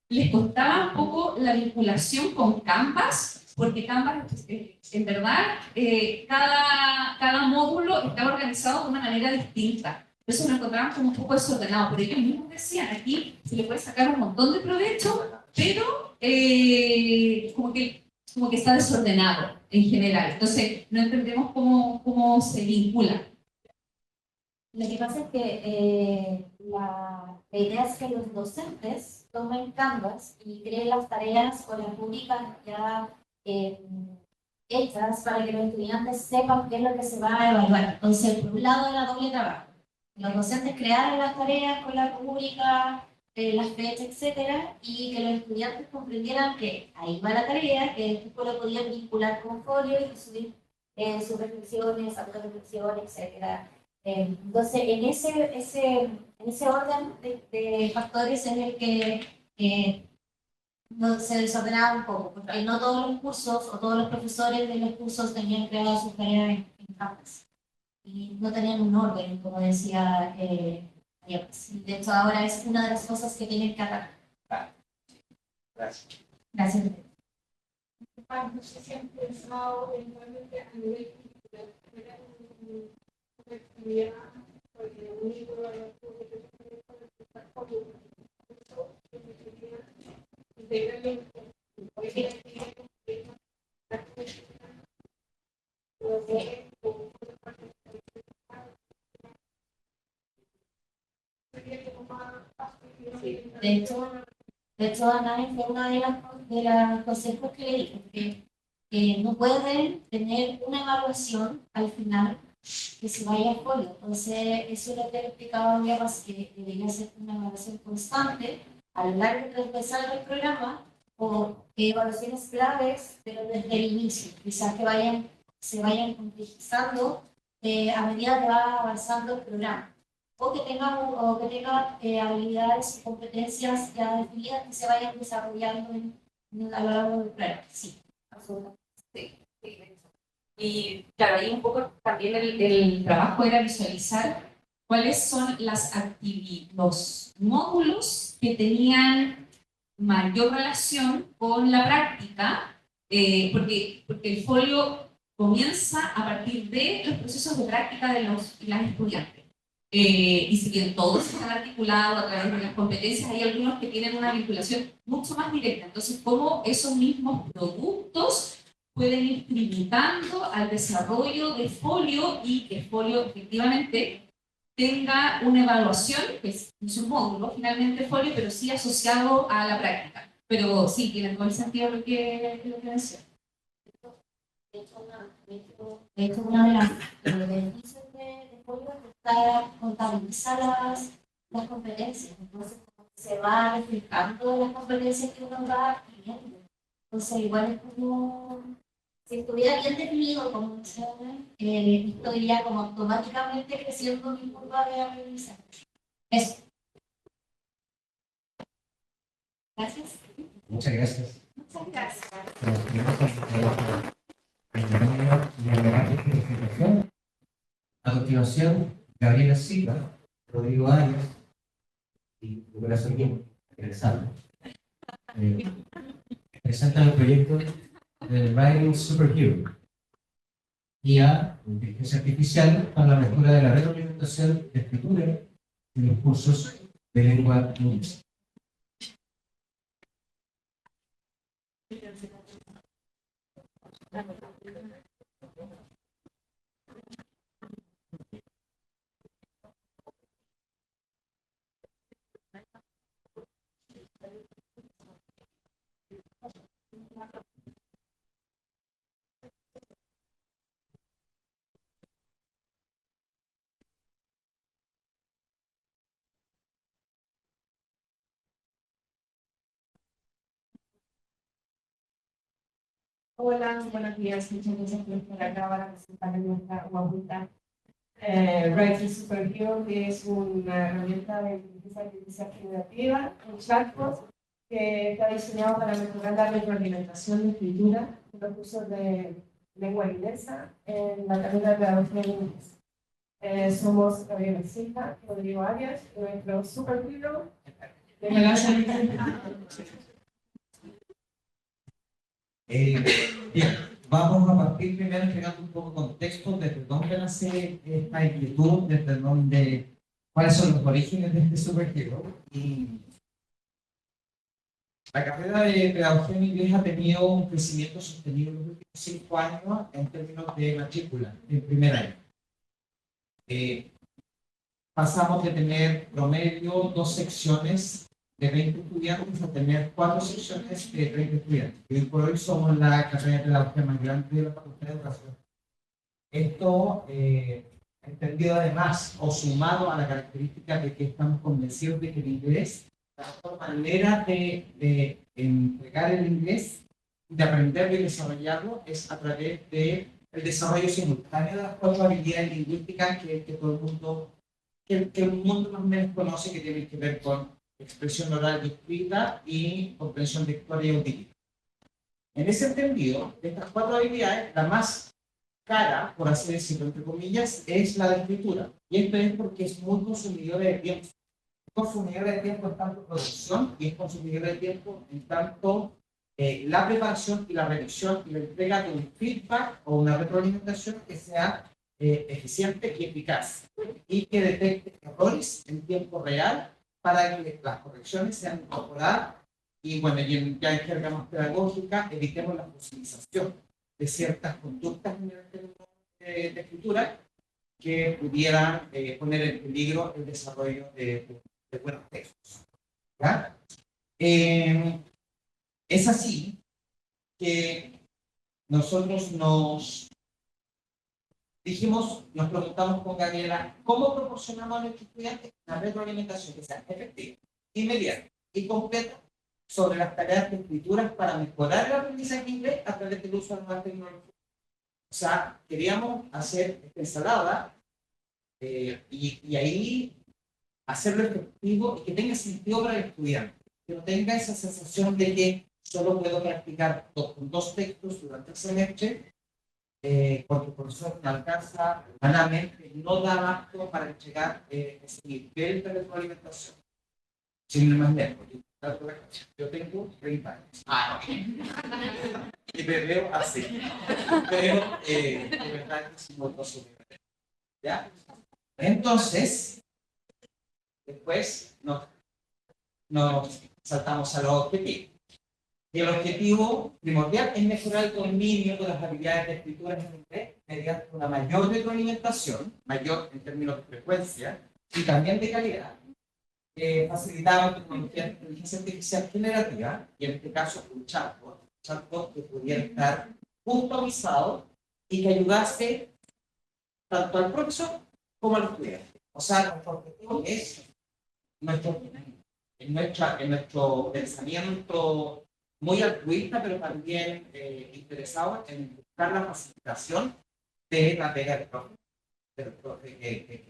les costaba un poco la vinculación con Canvas, porque Canvas, en verdad, cada módulo está organizado de una manera distinta. Entonces lo encontraban como un poco desordenado, pero ellos mismos decían, aquí se le puede sacar un montón de provecho, pero como que está desordenado en general. Entonces no entendemos cómo se vincula. Lo que pasa es que la idea es que los docentes tomen Canvas y creen las tareas o las rúbricas ya hechas para que los estudiantes sepan qué es lo que se va a evaluar. Entonces, por un lado era doble trabajo. Los docentes crearon las tareas con la rúbrica, las fechas, etcétera, y que los estudiantes comprendieran que ahí va la tarea, que después lo podían vincular con folio y subir sus reflexiones, autorreflexiones, etcétera. Entonces, en ese orden de factores en el que se desordenaba un poco, porque no todos los cursos o todos los profesores de los cursos tenían creadas sus tareas en Canvas y no tenían un orden, como decía Diego. De hecho, ahora es una de las cosas que tienen que atacar. Gracias. Gracias. No sé si han pensado eventualmente a nivel cultural, una actividad, porque un libro De hecho, Ana fue una de las consejos que le dije, que no pueden tener una evaluación al final que se vaya a folio. Entonces, eso es lo que le explicaba a Diabas, que debería ser una evaluación constante a lo largo y transversal del programa, o evaluaciones claves, pero desde el inicio, quizás que se vayan complejizando a medida que va avanzando el programa. O que tenga habilidades y competencias ya definidas que se vayan desarrollando a lo largo del programa. Sí, absolutamente. Sí. Y claro, ahí un poco también el trabajo era visualizar cuáles son los módulos que tenían mayor relación con la práctica, porque el folio comienza a partir de los procesos de práctica de los y las estudiantes. Y si bien todos están articulados a través de las competencias, hay algunos que tienen una vinculación mucho más directa. Entonces, cómo esos mismos productos pueden ir tributando al desarrollo de folio y que folio efectivamente tenga una evaluación, que es un módulo finalmente folio, pero sí asociado a la práctica. Pero sí, tiene todo el sentido lo que menciona. De hecho, una de las beneficios de folio es contabilizar las competencias. Entonces, se va reflejando las competencias que uno va adquiriendo. Entonces, igual es como si estuviera bien definido, como decía, esto iría como automáticamente creciendo mi curva de aprendizaje. Eso. Gracias. Muchas gracias. Muchas gracias. A continuación, Gabriela Silva, Rodrigo Arias y Nicolás Olguín, regresando. Presentan el proyecto del Writing Superhero, IA, inteligencia artificial, para la mejora de la retroalimentación implementación de escritura en los cursos de lengua inglesa. Hola, buenos días. Muchas gracias por estar acá para presentar nuestra guaputa. Writing Superhero, que es una herramienta de inteligencia artificial generativa, un chatbot que está diseñado para mejorar la retroalimentación de escritura en los cursos de lengua inglesa en la carrera de pedagogía en inglés. Somos Gabriela Silva, Rodrigo Arias, y nuestro Superhero de Bien, vamos a partir primero entregando un poco de contexto desde dónde nace esta inquietud, desde dónde, cuáles son los orígenes de este superhero. Y la carrera de pedagogía en inglés ha tenido un crecimiento sostenido en los últimos 5 años en términos de matrícula en primer año. Pasamos de tener promedio 2 secciones de 20 estudiantes a tener 4 secciones de 30 estudiantes. Y hoy por hoy somos la carrera de pedagogía más grande de la Facultad de Educación. Esto entendido además o sumado a la característica de que estamos convencidos de que el inglés, la mejor manera de entregar el inglés, de aprenderlo y desarrollarlo, es a través del desarrollo simultáneo de las 4 habilidades lingüísticas que todo el mundo, que el mundo más o menos conoce, que tienen que ver con expresión oral y escrita y comprensión lectora y auditiva. En ese entendido, de estas 4 habilidades, la más cara, por así decirlo, entre comillas, es la de escritura. Y esto es porque es muy consumidora de tiempo. Es consumidora de tiempo en tanto producción y es consumidora de tiempo en tanto la preparación y la revisión y la entrega de un feedback o una retroalimentación que sea eficiente y eficaz y que detecte errores en tiempo real para que las correcciones sean incorporadas y, bueno, ya en jerga más pedagógica, evitemos la fosilización de ciertas conductas en el término de escritura que pudieran poner en peligro el desarrollo de buenos textos. ¿Ya? Es así que nosotros nos preguntamos con Gabriela, ¿cómo proporcionamos a nuestros estudiantes una retroalimentación que sea efectiva, inmediata y completa sobre las tareas de escritura para mejorar el aprendizaje inglés a través del uso de nuevas tecnologías? O sea, queríamos hacer esta ensalada y ahí hacerlo efectivo y que tenga sentido para el estudiante, que no tenga esa sensación de que solo puedo practicar con 2 textos durante el semestre porque el profesor no alcanza humanamente, no da abasto para entregar ese nivel de retroalimentación. Sin ir más lejos, yo tengo 30 años. Y me veo así. Pero de verdad que es muy posible. ¿Ya? Entonces, después nos saltamos a los objetivos. Y el objetivo primordial es mejorar el dominio de las habilidades de escritura en inglés mediante una mayor retroalimentación, mayor en términos de frecuencia y también de calidad, facilitando tecnología de inteligencia artificial generativa, y en este caso un chatbot que pudiera estar puntualizado y que ayudase tanto al profesor como al estudiante. O sea, nuestro objetivo es en nuestro pensamiento muy altruista, pero también interesado en buscar la facilitación de la pega del profe, que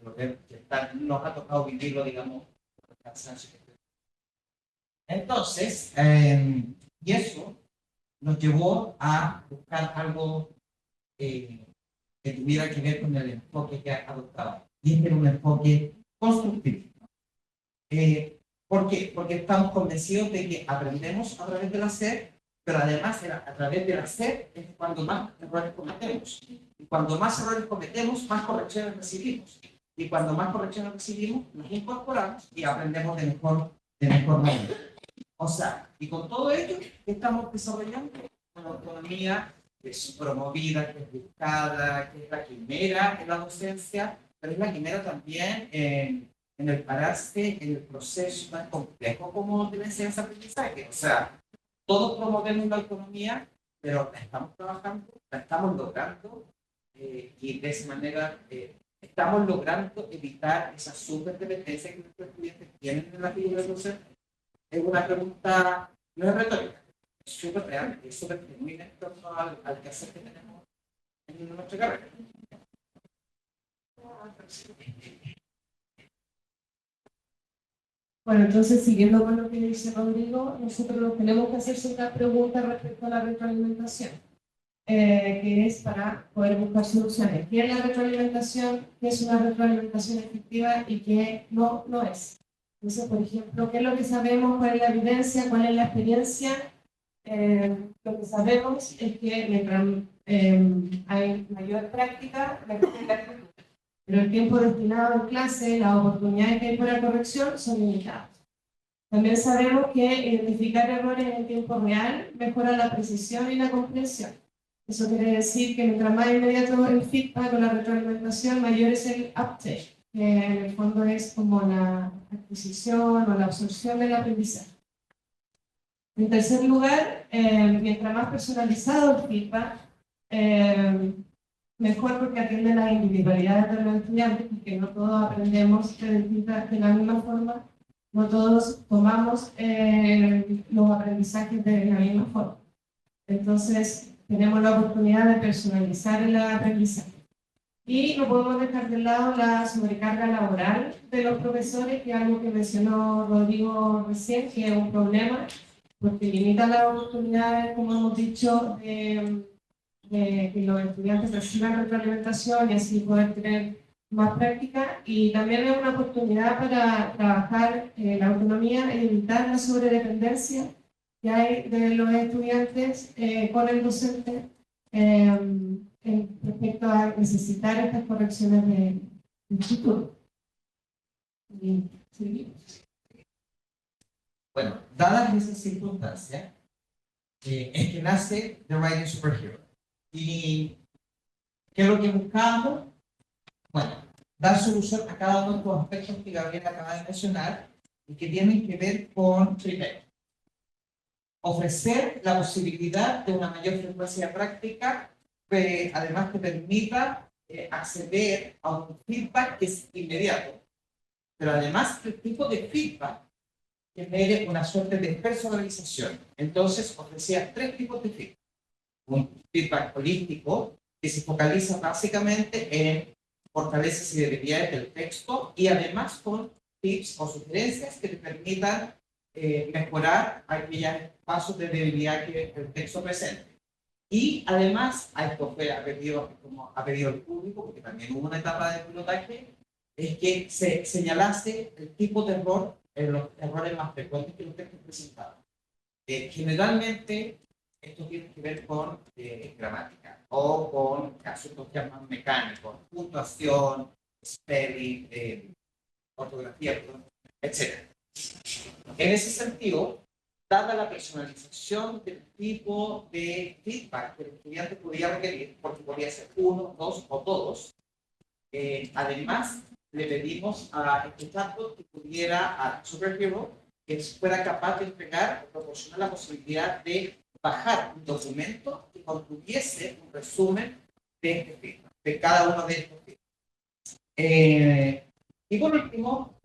nos ha tocado vivirlo, digamos, por el cansancio. Entonces, y eso nos llevó a buscar algo que tuviera que ver con el enfoque que adoptaba. Y este era un enfoque constructivo. ¿Por qué? Porque estamos convencidos de que aprendemos a través del hacer, pero además a través del hacer es cuando más errores cometemos. Y cuando más errores cometemos, más correcciones recibimos. y cuando más correcciones recibimos, nos incorporamos y aprendemos de mejor manera. O sea, y con todo ello, ¿qué estamos desarrollando? Una autonomía que es promovida, que es buscada, que es la quimera en la docencia, pero es la quimera también en el pararse en el proceso tan complejo como de la enseñanza-aprendizaje. O sea, todos promovemos la autonomía, pero la estamos trabajando, la estamos logrando, y de esa manera estamos logrando evitar esa superdependencia que nuestros estudiantes tienen en la figura docente. Es una pregunta, no es retórica, es súper real, es súper genuina en torno al quehacer que tenemos en nuestra carrera. Bueno, entonces, siguiendo con lo que dice Rodrigo, nosotros nos tenemos que hacer una pregunta respecto a la retroalimentación, que es para poder buscar soluciones. ¿Qué es la retroalimentación? ¿Qué es una retroalimentación efectiva y qué no es? Entonces, por ejemplo, ¿qué es lo que sabemos? ¿Cuál es la evidencia? ¿Cuál es la experiencia? Lo que sabemos es que mientras hay mayor práctica, mejor es la actitud. Pero el tiempo destinado en clase, las oportunidades que hay para corrección son limitadas. También sabemos que identificar errores en el tiempo real mejora la precisión y la comprensión. Eso quiere decir que mientras más inmediato el feedback o la retroalimentación, mayor es el uptake, que en el fondo es como la adquisición o la absorción del aprendizaje. En tercer lugar, mientras más personalizado el feedback, mejor, porque atiende las individualidades de los estudiantes, porque no todos aprendemos de la misma forma, no todos tomamos los aprendizajes de la misma forma. Entonces, tenemos la oportunidad de personalizar el aprendizaje. Y no podemos dejar de lado la sobrecarga laboral de los profesores, que es algo que mencionó Rodrigo recién, que es un problema, porque limita las oportunidades, como hemos dicho, de que los estudiantes reciban retroalimentación y así poder tener más práctica, y también es una oportunidad para trabajar la autonomía y evitar la sobredependencia que hay de los estudiantes con el docente respecto a necesitar estas correcciones de futuro. Y seguimos. Bueno, dadas esas circunstancias, es que nace The Writing Superhero. ¿Y qué es lo que buscamos? Bueno, dar solución a cada uno de los aspectos que Gabriela acaba de mencionar y que tienen que ver con, primero, ofrecer la posibilidad de una mayor frecuencia de práctica, que además te permita acceder a un feedback que es inmediato, pero además el tipo de feedback genere una suerte de personalización. Entonces ofrecía tres tipos de feedback. Un feedback holístico que se focaliza básicamente en fortalezas y debilidades del texto, y además con tips o sugerencias que te permitan mejorar aquellos pasos de debilidad que el texto presenta. Y además, a esto fue a pedido el público, porque también hubo una etapa de pilotaje, es que se señalase el tipo de error, los errores más frecuentes que los textos presentaban. Generalmente, esto tiene que ver con gramática o con asuntos ya más mecánicos, puntuación, spelling, ortografía, etc. En ese sentido, dada la personalización del tipo de feedback que el estudiante podía requerir, porque podía ser uno, dos o todos, además le pedimos a este chatbot que pudiera, a Superhero, que fuera capaz de entregar o proporcionar la posibilidad de bajar un documento que contuviese un resumen de este feedback, de cada uno de estos feedback. Y por último,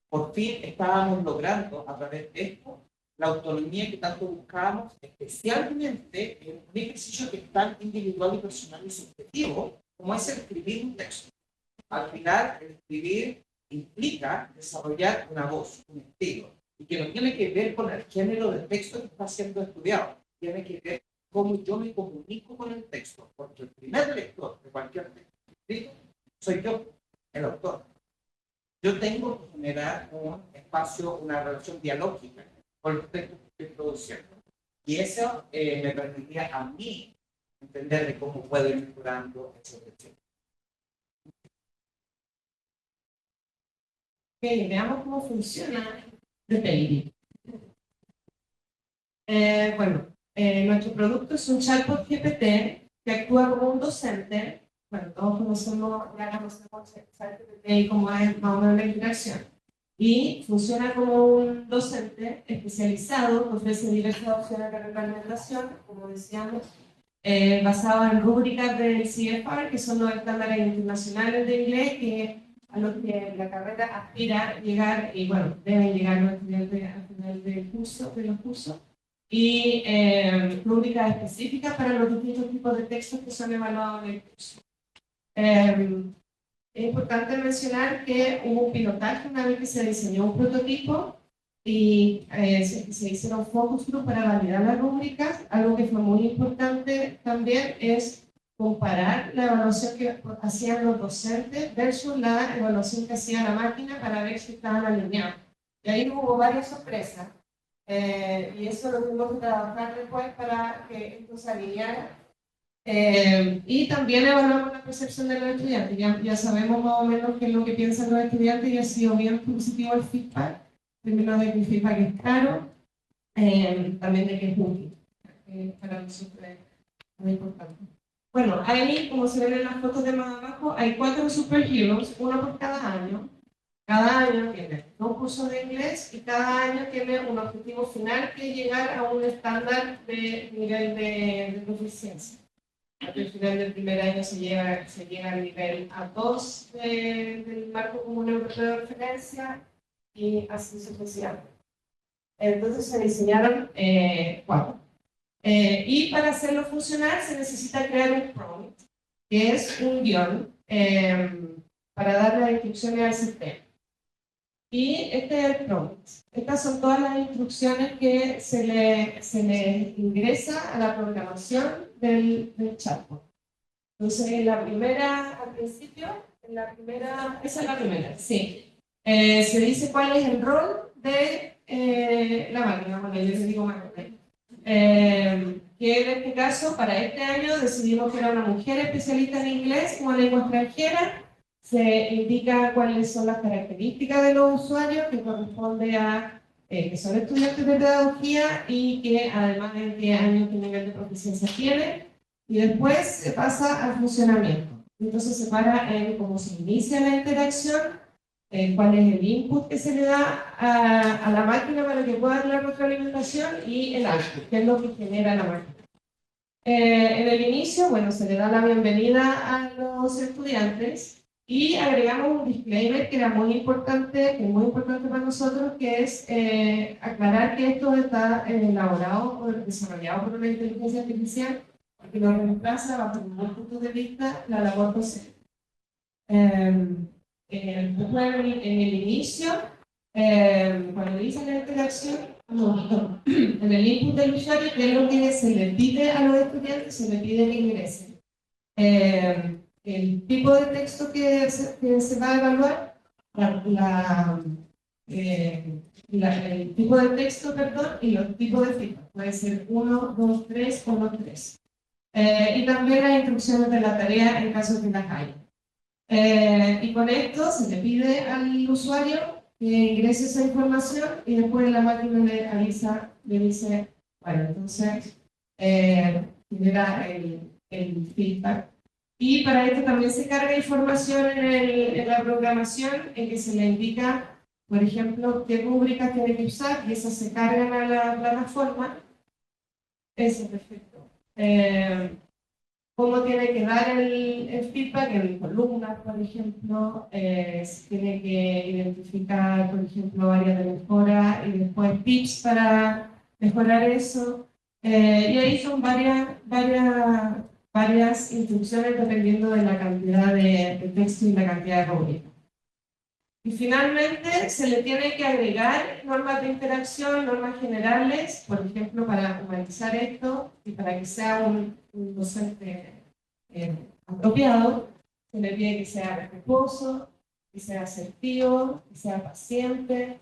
por fin estábamos logrando a través de esto la autonomía que tanto buscábamos, especialmente en un ejercicio que es tan individual y personal y subjetivo como es el escribir un texto. Al final, el escribir implica desarrollar una voz, un estilo, y que no tiene que ver con el género del texto que está siendo estudiado, tiene que ver cómo yo me comunico con el texto, porque el primer lector de cualquier texto escrito soy yo, el autor. Yo tengo que generar un espacio, una relación dialógica con los textos que estoy produciendo. Y eso me permitía a mí entender de cómo puedo ir mejorando, etc. veamos cómo funciona The Baby. Nuestro producto es un chatbot GPT que actúa como un docente. Bueno, todos conocemos ChatGPT y cómo es más o menos la interacción. Y funciona como un docente especializado que ofrece diversas opciones de retroalimentación, como decíamos, basado en rúbricas del CFR, que son los estándares internacionales de inglés a los que la carrera aspira a llegar, y bueno, deben llegar los estudiantes al final de los cursos, y rúbricas específicas para los distintos tipos de textos que son evaluados en el curso. Es importante mencionar que hubo un pilotaje una vez que se diseñó un prototipo y se hicieron focus group para validar las rúbricas. Algo que fue muy importante también es comparar la evaluación que hacían los docentes versus la evaluación que hacía la máquina para ver si estaban alineados. Y ahí hubo varias sorpresas. Y eso lo tuvimos que trabajar después para que esto se alineara. Y también evaluamos la percepción de los estudiantes. Ya sabemos más o menos qué es lo que piensan los estudiantes y ha sido bien positivo el feedback. Primero de que el feedback es claro, también de que es útil. Para nosotros es muy importante. Bueno, ahí, como se ven en las fotos de más abajo, hay 4 superheroes, uno por cada año. Cada año tiene 2 cursos de inglés y cada año tiene un objetivo final que es llegar a un estándar de nivel de proficiencia. Al final del primer año se llega al nivel A2 del marco común europeo de referencia y así sucesivamente. Entonces se diseñaron 4. Y para hacerlo funcionar se necesita crear un prompt, que es un guión para dar las instrucciones al sistema. Y este es el prompt. Estas son todas las instrucciones que se le ingresa a la programación del chatbot. Entonces, al principio, esa es la primera, sí. Se dice cuál es el rol de la máquina, bueno, yo les digo máquina. Que en este caso, para este año, decidimos que era una mujer especialista en inglés como lengua extranjera. Se indica cuáles son las características de los usuarios, que corresponde a que son estudiantes de pedagogía y que además de qué año, qué nivel de proficiencia tienen. Y después se pasa al funcionamiento. Entonces se para en cómo se inicia la interacción, cuál es el input que se le da a la máquina para que pueda dar la retroalimentación y el output, que es lo que genera la máquina. En el inicio, bueno, se le da la bienvenida a los estudiantes y agregamos un disclaimer que era muy importante, que es muy importante para nosotros, que es aclarar que esto está elaborado o desarrollado por una inteligencia artificial, porque lo reemplaza, bajo ningún punto de vista, la labor docente. En el inicio, cuando dice la interacción, en el input del usuario, que es lo que se le pide a los estudiantes, se le pide que ingresen. El tipo de texto que se va a evaluar, el tipo de texto, perdón, y los tipos de feedback. Puede ser 1, 2, 3 o no 3. Y también las instrucciones de la tarea en caso de que las haya. Y con esto se le pide al usuario que ingrese esa información y después la máquina le avisa, le dice, bueno, entonces genera el feedback. Y para esto también se carga información en la programación en que se le indica, por ejemplo, qué rúbricas tiene que usar y esas se cargan a la plataforma. Eso, perfecto. Cómo tiene que dar el feedback en columnas, por ejemplo. Se tiene que identificar, por ejemplo, áreas de mejora y después tips para mejorar eso. Y ahí son varias instrucciones dependiendo de la cantidad de texto y la cantidad de rúbricas. Y finalmente se le tiene que agregar normas de interacción, normas generales, por ejemplo, para humanizar esto y para que sea un docente apropiado, se le pide que sea respetuoso, que sea asertivo, que sea paciente,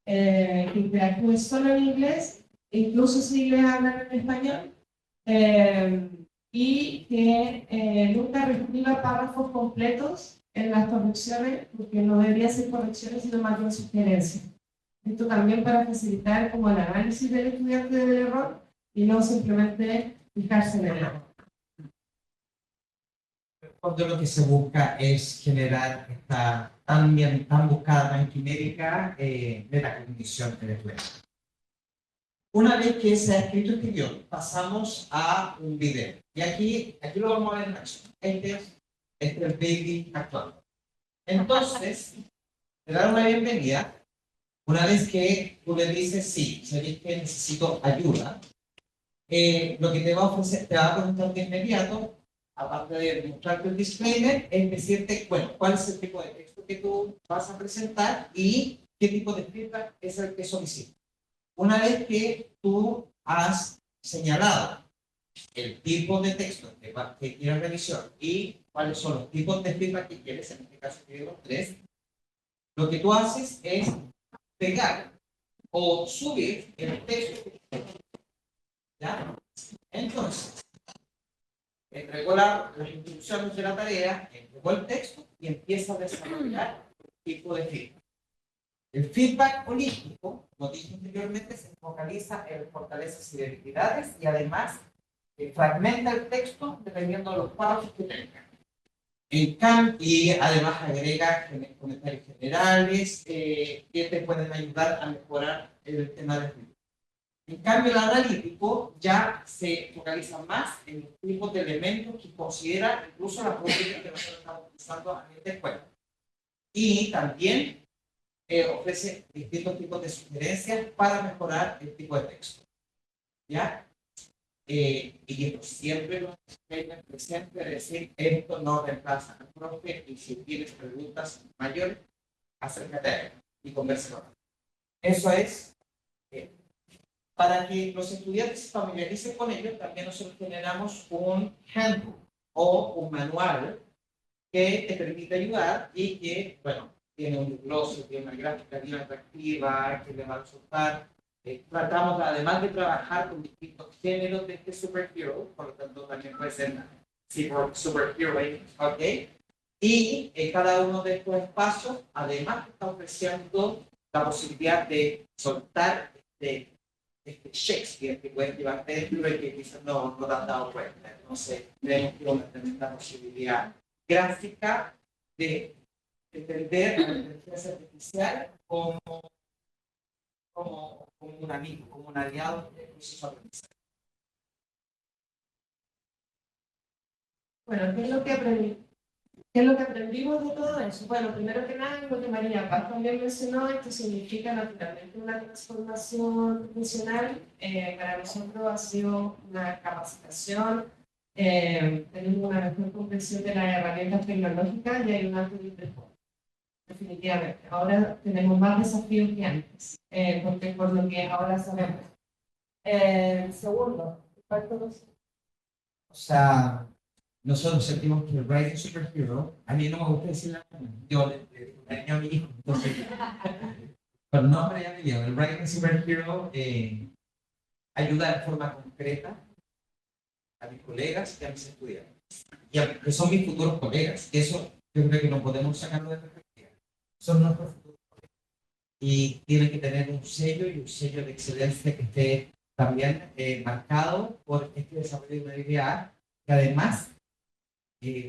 que interactúe solo en inglés, incluso si le hablan en español, y que nunca reescriba párrafos completos en las correcciones, porque no debería ser correcciones, sino más bien sugerencias. Esto también para facilitar como el análisis del estudiante del error y no simplemente fijarse en el error. Cuando lo que se busca es generar esta tan buscada, tan quimérica metacognición del estudiante. Una vez que se ha escrito este guión, pasamos a un video. Y aquí lo vamos a ver en acción. Este es el baby actual. Entonces, te dan una bienvenida. Una vez que tú le dices, sí, sabes que necesito ayuda, lo que te va a ofrecer, te va a preguntar de inmediato, aparte de mostrarte el disclaimer, es decirte, bueno, cuál es el tipo de texto que tú vas a presentar y qué tipo de feedback es el que solicitas. Una vez que tú has señalado el tipo de texto que quieres revisión y cuáles son los tipos de feedback que quieres, en este caso quiero 3, lo que tú haces es pegar o subir el texto. ¿Ya? Entonces, entregó las instrucciones de la tarea, entregó el texto y empieza a desarrollar el tipo de feedback. El feedback holístico, como dije anteriormente, se focaliza en fortalezas y debilidades y además fragmenta el texto dependiendo de los párrafos que tenga. Y además agrega comentarios generales que te pueden ayudar a mejorar el tema de feedback. En cambio, el analítico ya se focaliza más en los tipos de elementos que considera incluso la política que nosotros estamos utilizando a nivel de escuela. Y también ofrece distintos tipos de sugerencias para mejorar el tipo de texto. ¿Ya? Y esto siempre lo tengan presente, es decir, esto no reemplaza al profe y si tienes preguntas mayores, acércate a él y conversa con él. Eso es, para que los estudiantes se familiaricen con ello, también nosotros generamos un handbook o un manual que te permite ayudar y que, bueno, tiene un gloso, tiene una gráfica bien atractiva, que le va a resultar. Tratamos, además de trabajar con distintos géneros de este superhero, por lo tanto también puede ser superhero, ¿ok? Y cada uno de estos espacios, además, está ofreciendo la posibilidad de soltar este Shakespeare que puedes llevar dentro y que quizás no te has dado cuenta. Entonces, tenemos que una tremenda posibilidad gráfica de entender la inteligencia artificial como un amigo, como un aliado del proceso de aprendizaje. Bueno, ¿qué es lo que aprendí? ¿Qué es lo que aprendimos de todo eso? Bueno, primero que nada, lo que María Paz también mencionó, esto significa naturalmente una transformación profesional. Para nosotros ha sido una capacitación, tenemos una mejor comprensión de las herramientas tecnológicas y hay un alto nivel. Definitivamente. Ahora tenemos más desafíos que antes, porque por lo que ahora sabemos. Segundo, o sea, nosotros sentimos que el Writing Superhero, a mí no me gusta decir la yo le daño a mi hijo, entonces, pero no para mi vida, el Writing Superhero ayuda de forma concreta a mis colegas y a mis estudiantes, y a, que son mis futuros colegas, que eso yo creo que no podemos sacarlo de perspectiva, son nuestros futuros colegas, y tienen que tener un sello y un sello de excelencia que esté también marcado por este desarrollo de una habilidad que además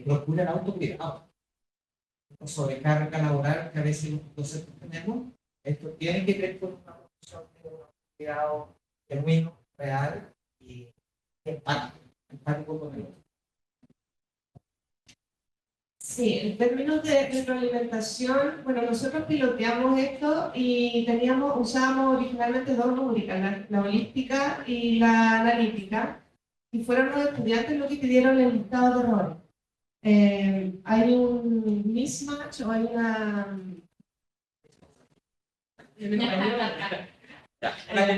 procura el autocuidado. Sobrecarga laboral que a veces los docentes tenemos, esto tiene que ver con una profesión de un autocuidado genuino, real y empático con el otro. Sí, en términos de retroalimentación, bueno, nosotros piloteamos esto y usábamos originalmente dos rúbricas, la holística y la analítica, y fueron los estudiantes los que pidieron el listado de errores. Hay un mismatch o hay una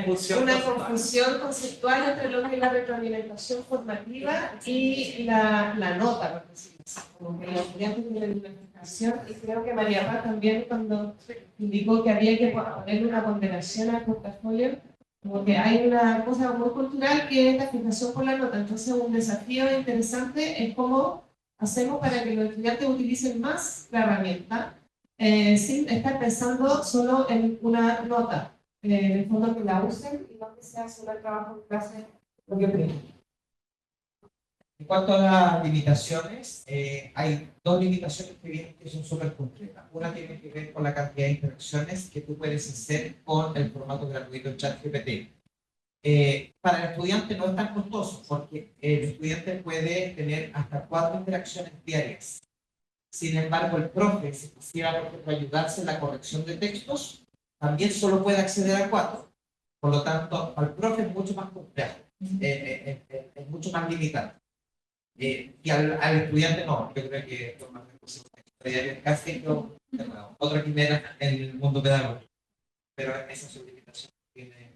confusión conceptual entre lo que es la retroalimentación formativa y la nota, por decirlo así. Como que los estudiantes tienen una explicación, y creo que María Paz también cuando indicó que había que ponerle una ponderación al portafolio, como que hay una cosa muy cultural que es la fijación por la nota. Entonces un desafío interesante es cómo hacemos para que los estudiantes utilicen más la herramienta sin estar pensando solo en una nota. En el fondo que la usen y no que sea solo el trabajo de clase lo que prima. En cuanto a las limitaciones, hay dos limitaciones que vienen que son súper concretas. Una tiene que ver con la cantidad de interacciones que tú puedes hacer con el formato gratuito ChatGPT. Para el estudiante no es tan costoso porque el estudiante puede tener hasta 4 interacciones diarias. Sin embargo, el profe, si quisiera, por ejemplo, ayudarse en la corrección de textos, también solo puede acceder a 4. Por lo tanto, al profe es mucho más complejo, es mucho más limitado. Y al estudiante no, yo creo que es más es casi otra quimera en el mundo pedagógico. Pero esa es su limitación que tiene.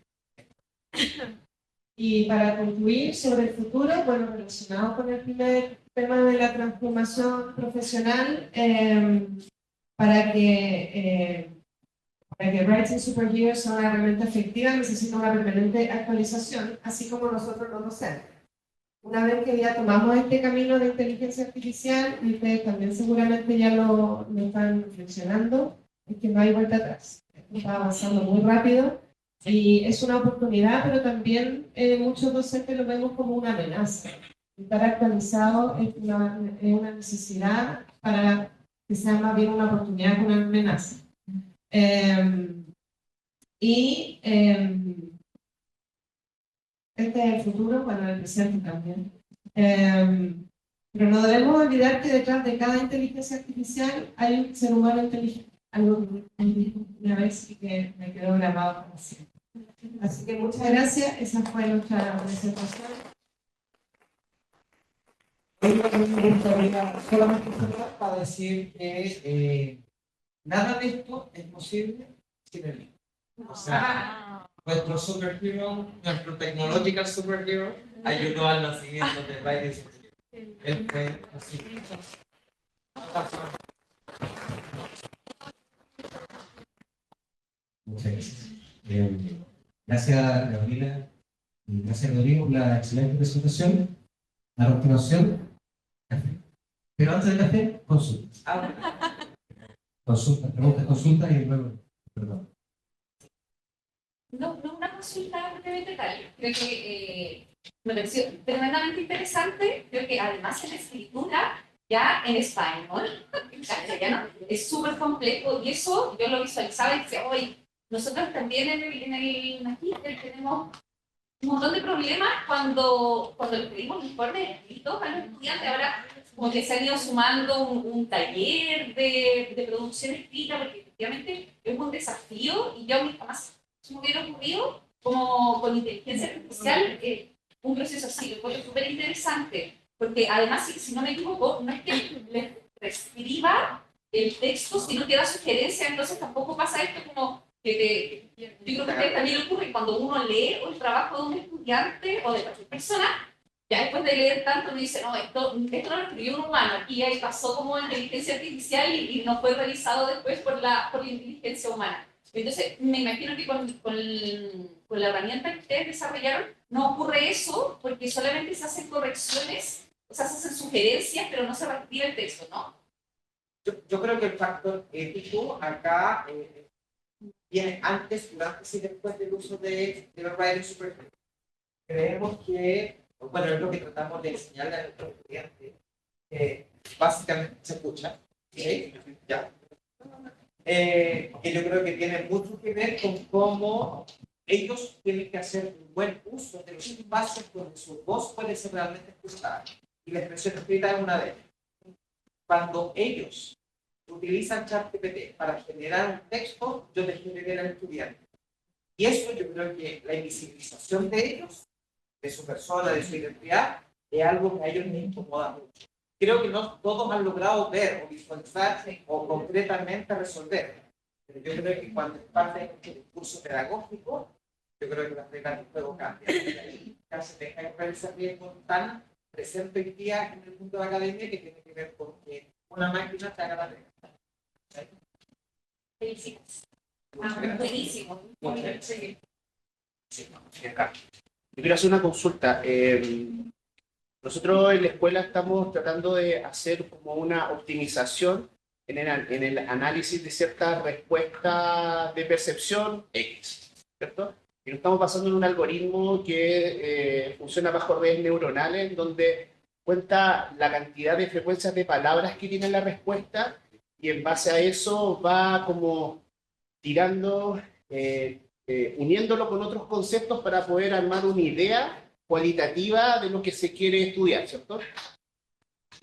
Y para concluir sobre el futuro, bueno, relacionado con el primer tema de la transformación profesional, para que Writing Superheroes sea una herramienta efectiva necesita una permanente actualización, así como nosotros los docentes. Una vez que ya tomamos este camino de inteligencia artificial, y ustedes también seguramente ya lo están reflexionando, es que no hay vuelta atrás. Esto está avanzando muy rápido y es una oportunidad, pero también muchos docentes lo vemos como una amenaza. Estar actualizado es una necesidad para que sea más bien una oportunidad que una amenaza. Este es el futuro, bueno, el presente también. Pero no debemos olvidar que detrás de cada inteligencia artificial hay un ser humano inteligente. Algo que dijo una vez y que me quedó grabado para siempre. Así que muchas gracias. Esa fue nuestra presentación. Solamente para decir que nada de esto es posible sin el libro. O sea, nuestro superhero, nuestro technological superhero, ayudó al nacimiento de Writing Superheroes. Él fue así. Muchas gracias. Gracias, Gabriela, y gracias, Rodrigo, por la excelente presentación. A continuación, café. Pero antes del café, consultas. Consultas, preguntas, consultas y luego, perdón. No una consulta propiamente tal. Creo que me pareció tremendamente interesante. Creo que además en la escritura, ya en español, en castellano, es súper complejo y eso yo lo visualizaba y decía, hoy nosotros también en el magíster tenemos un montón de problemas cuando le pedimos informes escritos a los estudiantes. Ahora como que se han ido sumando un taller de producción escrita, porque efectivamente es un desafío y yo jamás se me hubiera ocurrido como con inteligencia artificial un proceso así. Lo encuentro súper interesante, porque además, si no me equivoco, no es que le reescriba el texto, sino que da sugerencias, entonces tampoco pasa esto como que yo creo que a ustedes también ocurre cuando uno lee el trabajo de un estudiante o de cualquier persona, ya después de leer tanto uno dice, no, esto no lo escribió un humano, aquí ahí pasó como inteligencia artificial y no fue revisado después por la inteligencia humana. Entonces, me imagino que con la herramienta que ustedes desarrollaron no ocurre eso, porque solamente se hacen correcciones, o sea, se hacen sugerencias, pero no se reescribe el texto, ¿no? Yo creo que el factor ético acá viene antes, durante y después del uso de los Writing Superheroes. Creemos que, bueno, es lo que tratamos de enseñarle a nuestros estudiantes, básicamente se escucha, ¿sí? Ya. Que yo creo que tiene mucho que ver con cómo ellos tienen que hacer un buen uso de los espacios donde su voz puede ser realmente escuchada. Y la expresión escrita es una de ellas. Cuando ellos utilizan ChatGPT para generar un texto, yo les generé al estudiante. Y eso yo creo que la invisibilización de ellos, de su persona, de su identidad, es algo que a ellos les incomoda mucho. Creo que no todos han logrado ver o visualizar o concretamente resolver. Pero yo creo que cuando es parte de este discurso pedagógico, yo creo que las reglas del juego cambian. Y ahí ya se deja de ver ese riesgo tan presente hoy día en el mundo de la academia que tiene que ver con que una máquina te haga la regla. Felicidades. Buenísimo. Sí, yo quiero hacer una consulta. Nosotros en la escuela estamos tratando de hacer como una optimización en el análisis de ciertas respuestas de percepción X, ¿cierto? Y lo estamos basando en un algoritmo que funciona bajo redes neuronales, donde cuenta la cantidad de frecuencias de palabras que tiene la respuesta y en base a eso va como tirando, uniéndolo con otros conceptos para poder armar una idea cualitativa de lo que se quiere estudiar, ¿cierto?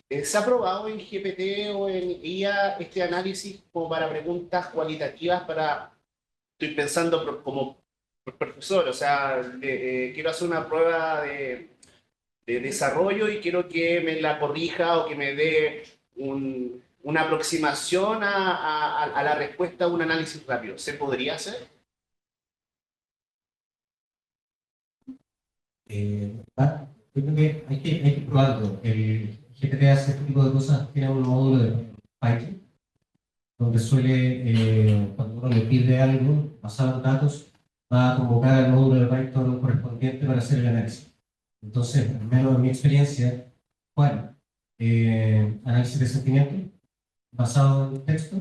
¿Se ha probado en GPT o en IA este análisis como para preguntas cualitativas para, estoy pensando como profesor, o sea, quiero hacer una prueba de desarrollo y quiero que me la corrija o que me dé una aproximación a la respuesta a un análisis rápido? ¿Se podría hacer? Yo creo que hay que probarlo. El GPT hace este tipo de cosas, tiene un módulo de Python, donde suele, cuando uno le pide algo, basado en datos, va a convocar al módulo de Python correspondiente para hacer el análisis. Entonces, al menos en mi experiencia, bueno, análisis de sentimiento basado en texto,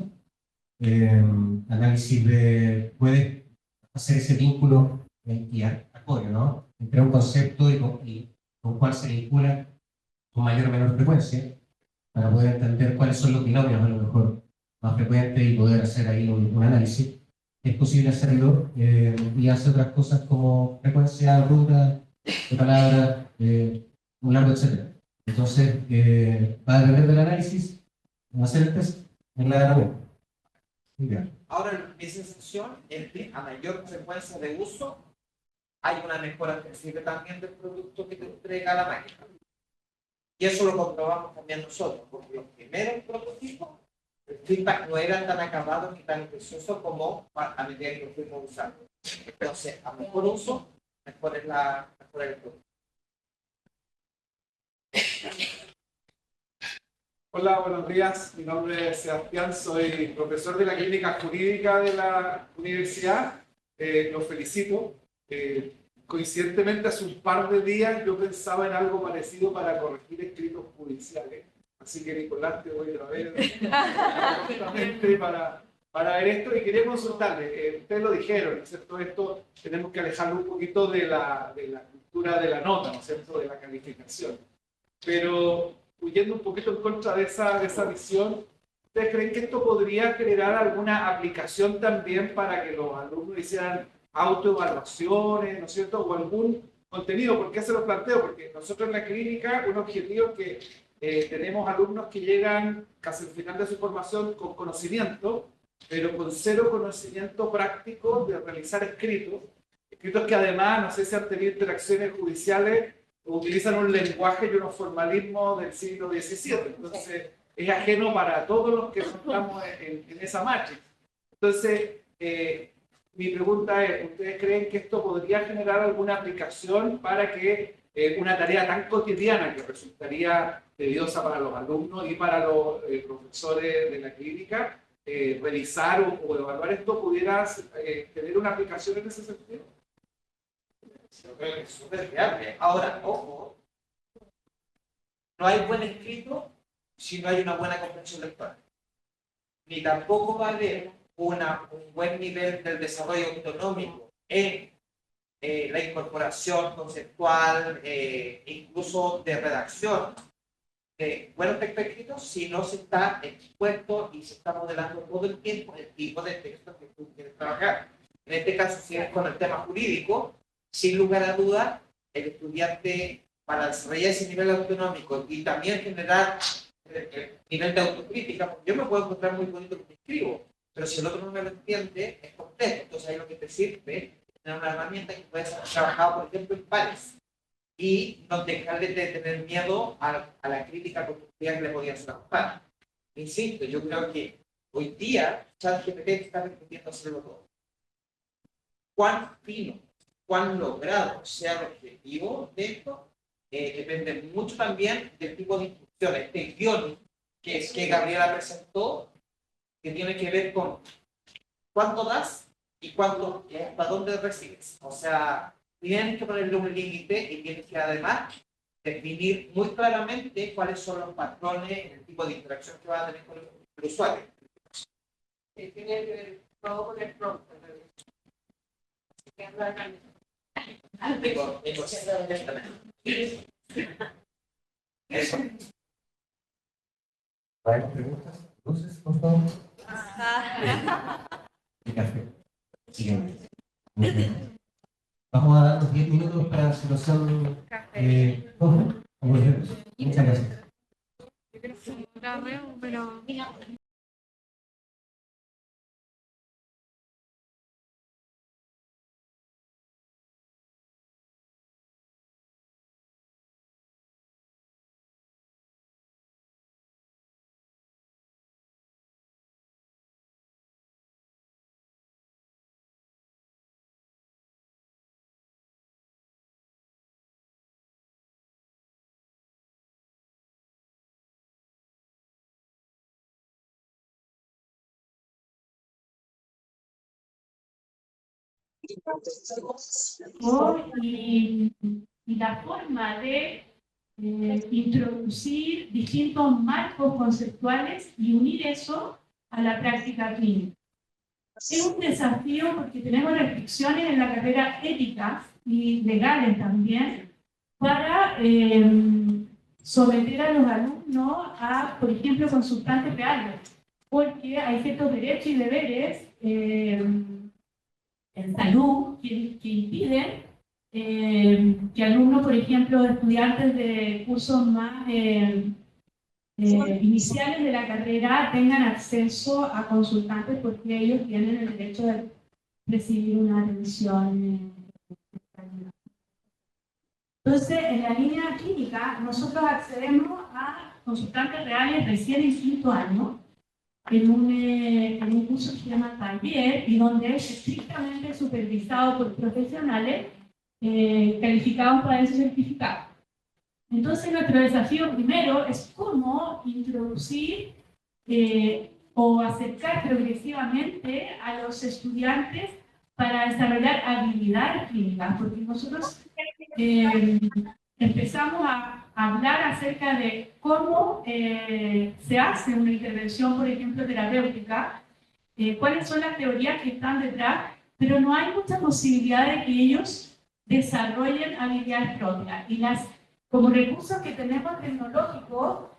análisis de, puede hacer ese vínculo y apoyo, ¿no? Entre un concepto y con cuál se vincula con mayor o menor frecuencia, para poder entender cuáles son los binomios a lo mejor más frecuentes y poder hacer ahí un análisis. Es posible hacerlo y hacer otras cosas como frecuencia, ruta de palabras, un largo, etc. Entonces, va a depender del análisis, va a hacer el test en la herramienta. Ahora, mi sensación es que a mayor frecuencia de uso, hay una mejora sensible también del producto que te entrega la máquina. Y eso lo comprobamos también nosotros, porque los primeros prototipos, el feedback no era tan acabado ni tan precioso como a medida que lo fuimos usando. Entonces, a mejor uso, mejor es el producto. Hola, buenos días. Mi nombre es Sebastián, soy profesor de la clínica jurídica de la universidad. Los felicito. Coincidentemente, hace un par de días yo pensaba en algo parecido para corregir escritos judiciales. Así que, Nicolás, te voy a ver justamente para ver esto y quería consultarle. Ustedes lo dijeron, ¿no es cierto? Esto tenemos que alejarlo un poquito de la cultura de la nota, ¿no es cierto? De la calificación. Pero huyendo un poquito en contra de esa visión, ¿ustedes creen que esto podría generar alguna aplicación también para que los alumnos hicieran autoevaluaciones, ¿no es cierto? O algún contenido. ¿Por qué se lo planteo? Porque nosotros en la clínica, un objetivo es que tenemos alumnos que llegan casi al final de su formación con conocimiento, pero con cero conocimiento práctico de realizar escritos que además, no sé si han tenido interacciones judiciales, utilizan un lenguaje y unos formalismos del siglo XVII. Entonces, es ajeno para todos los que estamos en esa matriz. Entonces, mi pregunta es, ¿ustedes creen que esto podría generar alguna aplicación para que una tarea tan cotidiana que resultaría tediosa para los alumnos y para los profesores de la clínica, revisar o evaluar esto pudiera tener una aplicación en ese sentido? Yo creo que es súper viable. Ahora, ojo, no hay buen escrito si no hay una buena comprensión lectora. Ni tampoco va a haber un buen nivel del desarrollo autonómico en la incorporación conceptual, incluso de redacción de buenos textos escritos, si no se está expuesto y se está modelando todo el tiempo el tipo de texto que tú quieres trabajar. En este caso, si es con el tema jurídico, sin lugar a duda, el estudiante, para desarrollar ese nivel autonómico y también generar el nivel de autocrítica, porque yo me puedo encontrar muy bonito lo que escribo, pero si el otro no me lo entiende, es complejo. Entonces ahí lo que te sirve es tener una herramienta que puedes trabajar, por ejemplo, en pares y no dejarle de tener miedo a la crítica que tus estudiantes le podían trabajar. Insisto, yo creo que hoy día ChatGPT está repitiendo hacerlo todo. ¿Cuán fino, cuán logrado sea el objetivo de esto? Depende mucho también del tipo de instrucciones. Este guión que Gabriela presentó, que tiene que ver con cuánto das y cuánto, hasta dónde recibes. O sea, tienes que ponerle un límite y tienes que además definir muy claramente cuáles son los patrones, el tipo de interacción que va a tener con el usuario. Tiene que ver todo con el prompt. ¿Hay preguntas? Luces, por favor. Y café. Siguiente. Muy bien. Vamos a dar los 10 minutos para la situación. Muchas gracias. Y la forma de introducir distintos marcos conceptuales y unir eso a la práctica clínica. Es un desafío porque tenemos restricciones en la carrera ética y legales también para someter a los alumnos a, por ejemplo, consultantes reales, porque hay ciertos derechos y deberes en salud que impiden que alumnos, por ejemplo, estudiantes de cursos más iniciales de la carrera tengan acceso a consultantes porque ellos tienen el derecho de recibir una atención. Entonces, en la línea clínica, nosotros accedemos a consultantes reales recién en quinto año, en un curso que se llama taller y donde es estrictamente supervisado por profesionales calificados para ese certificado. Entonces, nuestro desafío primero es cómo introducir o acercar progresivamente a los estudiantes para desarrollar habilidades clínicas, porque nosotros empezamos a hablar acerca de cómo se hace una intervención, por ejemplo, terapéutica, cuáles son las teorías que están detrás, pero no hay mucha posibilidad de que ellos desarrollen habilidades propias. Y como recursos que tenemos tecnológicos,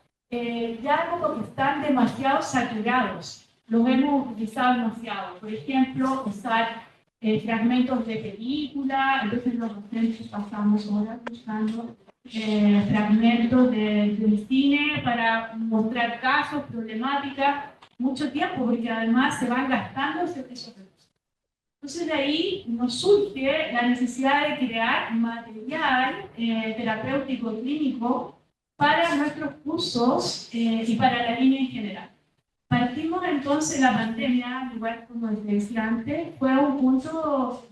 ya como que están demasiado saturados, los hemos utilizado demasiado. Por ejemplo, usar fragmentos de película, entonces los docentes pasamos horas buscando fragmentos del cine para mostrar casos, problemáticas, mucho tiempo, porque además se van gastando esos recursos. Entonces de ahí nos surge la necesidad de crear material terapéutico clínico para nuestros cursos y para la línea en general. Partimos entonces la pandemia, igual como les decía antes, fue un punto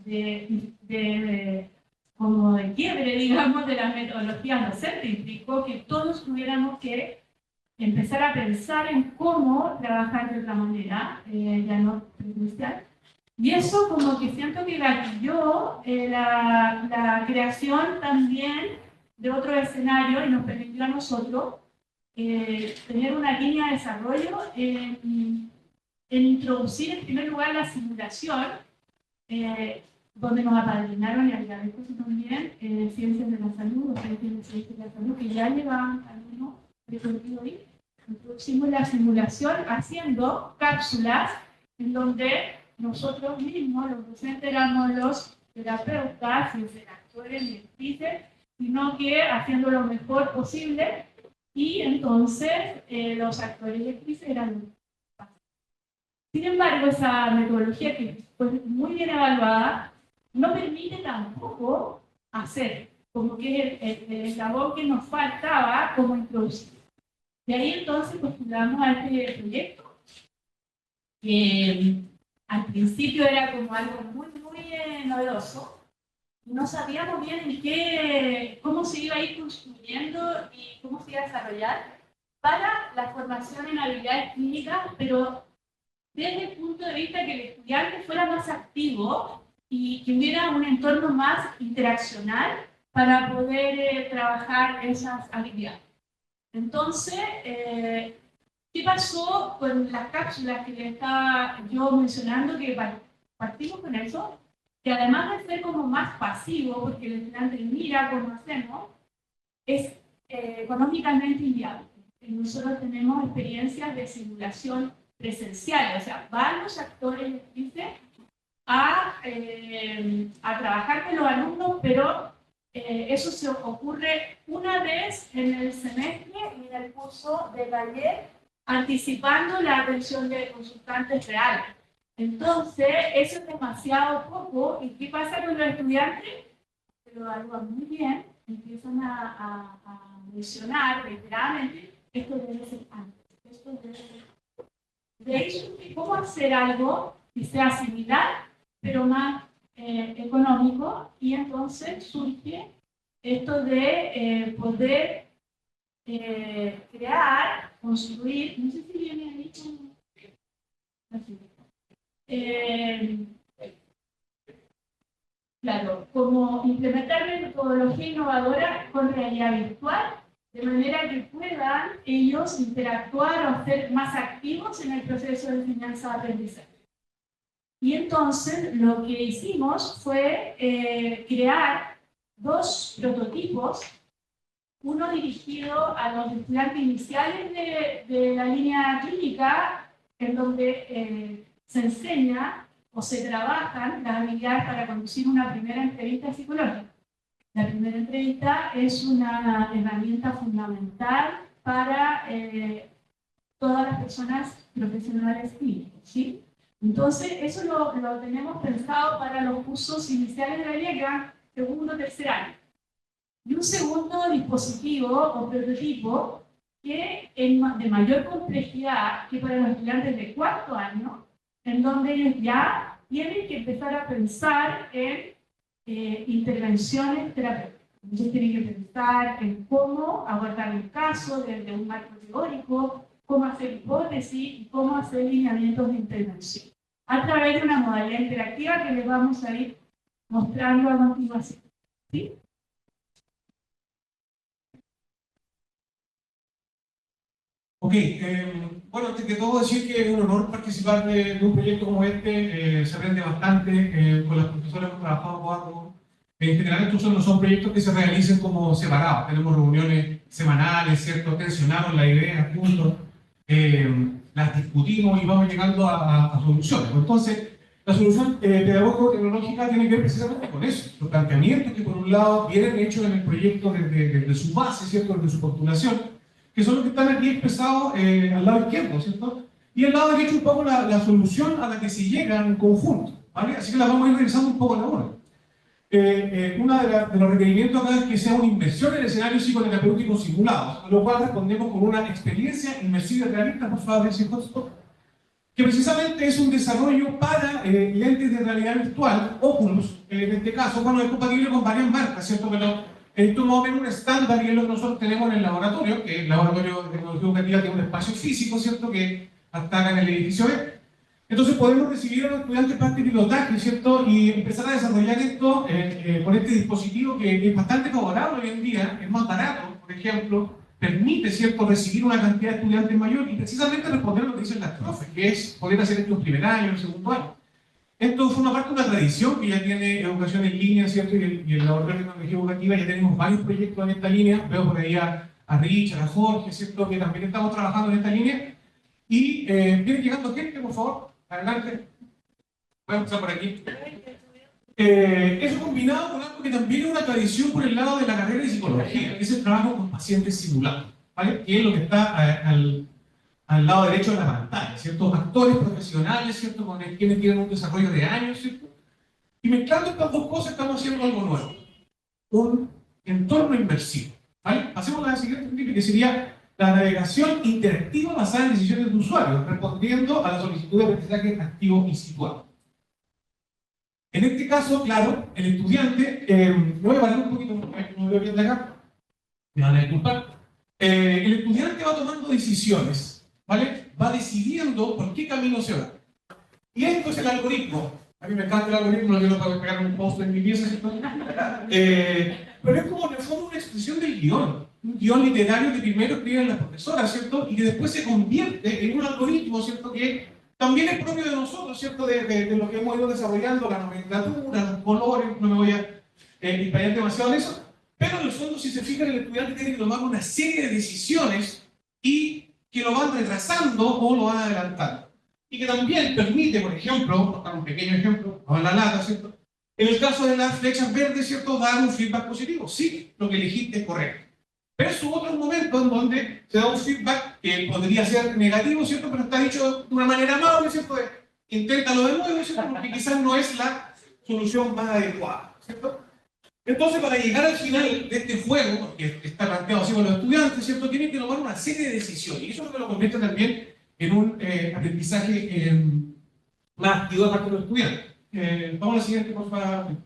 como de quiebre, digamos, de las metodologías docentes. Implicó que todos tuviéramos que empezar a pensar en cómo trabajar de otra manera, ya no presencial. Y eso como que siento que gatilló la creación también de otro escenario y nos permitió a nosotros tener una línea de desarrollo en introducir en primer lugar la simulación, donde nos apadrinaron, y agradezco también, Ciencias de la Salud, o Ciencias de la Salud, que ya llevaban algunos recorrido ahí. Introducimos la simulación haciendo cápsulas en donde nosotros mismos, los docentes, éramos los terapeutas, sin ser actores ni actrices, sino que haciendo lo mejor posible, y entonces los actores y actrices eran los pacientes. Sin embargo, esa metodología, que fue muy bien evaluada, no permite tampoco hacer, como que el eslabón que nos faltaba, como introducir. De ahí entonces postulamos a este proyecto, que al principio era como algo muy novedoso. No sabíamos bien cómo se iba a ir construyendo y cómo se iba a desarrollar para la formación en habilidades clínicas, pero desde el punto de vista que el estudiante fuera más activo y que hubiera un entorno más interaccional para poder trabajar esas habilidades. Entonces, ¿qué pasó con las cápsulas que les estaba yo mencionando? Que partimos con eso, que además de ser como más pasivo, porque el estudiante mira cómo hacemos, es económicamente inviable. Nosotros tenemos experiencias de simulación presencial, o sea, van los actores a trabajar con los alumnos, pero eso se ocurre una vez en el semestre y en el curso de taller, anticipando la atención de consultantes reales. Entonces, eso es demasiado poco. ¿Y qué pasa con los estudiantes? Se lo evalúan muy bien, empiezan a mencionar reiteradamente, esto debe ser antes, esto debe ser. De hecho, ¿cómo hacer algo que sea similar, pero más económico? Y entonces surge esto de poder crear, construir, no sé si viene ahí como... claro, como implementar metodología innovadora con realidad virtual, de manera que puedan ellos interactuar o ser más activos en el proceso de enseñanza-aprendizaje. Y entonces lo que hicimos fue crear 2 prototipos, uno dirigido a los estudiantes iniciales de la línea clínica, en donde se enseña o se trabajan las habilidades para conducir una primera entrevista psicológica. La primera entrevista es una herramienta fundamental para todas las personas profesionales clínicos, ¿sí? Entonces, eso lo tenemos pensado para los cursos iniciales de la línea que van segundo o tercer año. Y un segundo dispositivo o prototipo que es de mayor complejidad que para los estudiantes de 4º año, en donde ellos ya tienen que empezar a pensar en intervenciones terapéuticas. Entonces tienen que pensar en cómo abordar un caso desde un marco teórico, cómo hacer hipótesis y cómo hacer lineamientos de intervención, a través de una modalidad interactiva que les vamos a ir mostrando a continuación. ¿Sí? Ok, bueno, antes que todo decir que es un honor participar de un proyecto como este, se aprende bastante, con las profesoras hemos trabajado con algo. En general estos no son proyectos que se realicen como separados, tenemos reuniones semanales, ¿cierto? Tensionamos las ideas juntos, las discutimos y vamos llegando a soluciones. Entonces, la solución pedagógico-tecnológica tiene que ver precisamente con eso, los planteamientos que por un lado vienen hechos en el proyecto desde su base, ¿cierto? Desde su postulación, que son los que están aquí expresados al lado izquierdo, ¿cierto? Y al lado derecho un poco la solución a la que se llega en conjunto, ¿vale? Así que la vamos a ir revisando un poco a la hora. Uno de los requerimientos acá es que sea una inmersión en escenarios psicoterapéuticos simulados, a lo cual respondemos con una experiencia inmersiva realista, por favor, que precisamente es un desarrollo para lentes de realidad virtual, Oculus, en este caso, bueno, es compatible con varias marcas, ¿cierto? Pero esto más o menos un estándar y es lo que nosotros tenemos en el laboratorio, que el laboratorio de tecnología educativa tiene un espacio físico, ¿cierto? Que está acá en el edificio B. Entonces podemos recibir a los estudiantes para este pilotaje, ¿cierto? Y empezar a desarrollar esto con este dispositivo que es bastante favorable hoy en día, es más barato, por ejemplo, permite, ¿cierto?, recibir una cantidad de estudiantes mayor y precisamente responder a lo que dicen las profes, que es poder hacer esto en primer año, en segundo año. Esto forma parte de una tradición que ya tiene educación en línea, ¿cierto? Y el laboratorio de tecnología educativa ya tenemos varios proyectos en esta línea. Veo por ahí a Richard, a Jorge, ¿cierto? Que también estamos trabajando en esta línea. Y viene llegando gente, por favor. Adelante. Voy a empezar por aquí. Eso combinado con algo que también es una tradición por el lado de la carrera de psicología, que es el trabajo con pacientes simulados, ¿vale? Que es lo que está al lado derecho de la pantalla, ¿cierto? Actores profesionales, ¿cierto? Con quienes tienen un desarrollo de años, ¿cierto? Y mezclando estas dos cosas estamos haciendo algo nuevo. Un entorno inmersivo, ¿vale? Pasemos a la siguiente, que sería la navegación interactiva basada en decisiones de usuario, respondiendo a la solicitud de aprendizaje activo y situado. En este caso, claro, el estudiante, me voy a parar un poquito, no me veo bien de acá, me van a disculpar. El estudiante va tomando decisiones, ¿vale? Va decidiendo por qué camino se va. Y esto es el algoritmo. A mí me encanta el algoritmo, lo quiero para pegar un post en mi pieza, ¿cierto? pero es como en el fondo una expresión del guión, un guión literario que primero escriben las profesoras, ¿cierto? Y que después se convierte en un algoritmo, ¿cierto? Que también es propio de nosotros, ¿cierto? De lo que hemos ido desarrollando, la nomenclatura, los colores, no me voy a explayar demasiado en eso, pero en el fondo, si se fijan, el estudiante tiene que tomar una serie de decisiones y que lo van retrasando o lo van adelantando. Y que también permite, por ejemplo, un pequeño ejemplo, a la lata, ¿cierto? En el caso de las flechas verdes, ¿cierto? Dar un feedback positivo. Sí, lo que elegiste es correcto. Versus otros momentos en donde se da un feedback que podría ser negativo, ¿cierto? Pero está dicho de una manera amable, ¿cierto? Inténtalo de nuevo, ¿cierto? Porque quizás no es la solución más adecuada, ¿cierto? Entonces, para llegar al final de este juego, que está planteado así con los estudiantes, ¿cierto? Tienen que tomar una serie de decisiones. Y eso es lo que lo convierte también en un aprendizaje más activo de parte de los estudiantes. Vamos a la siguiente, por favor.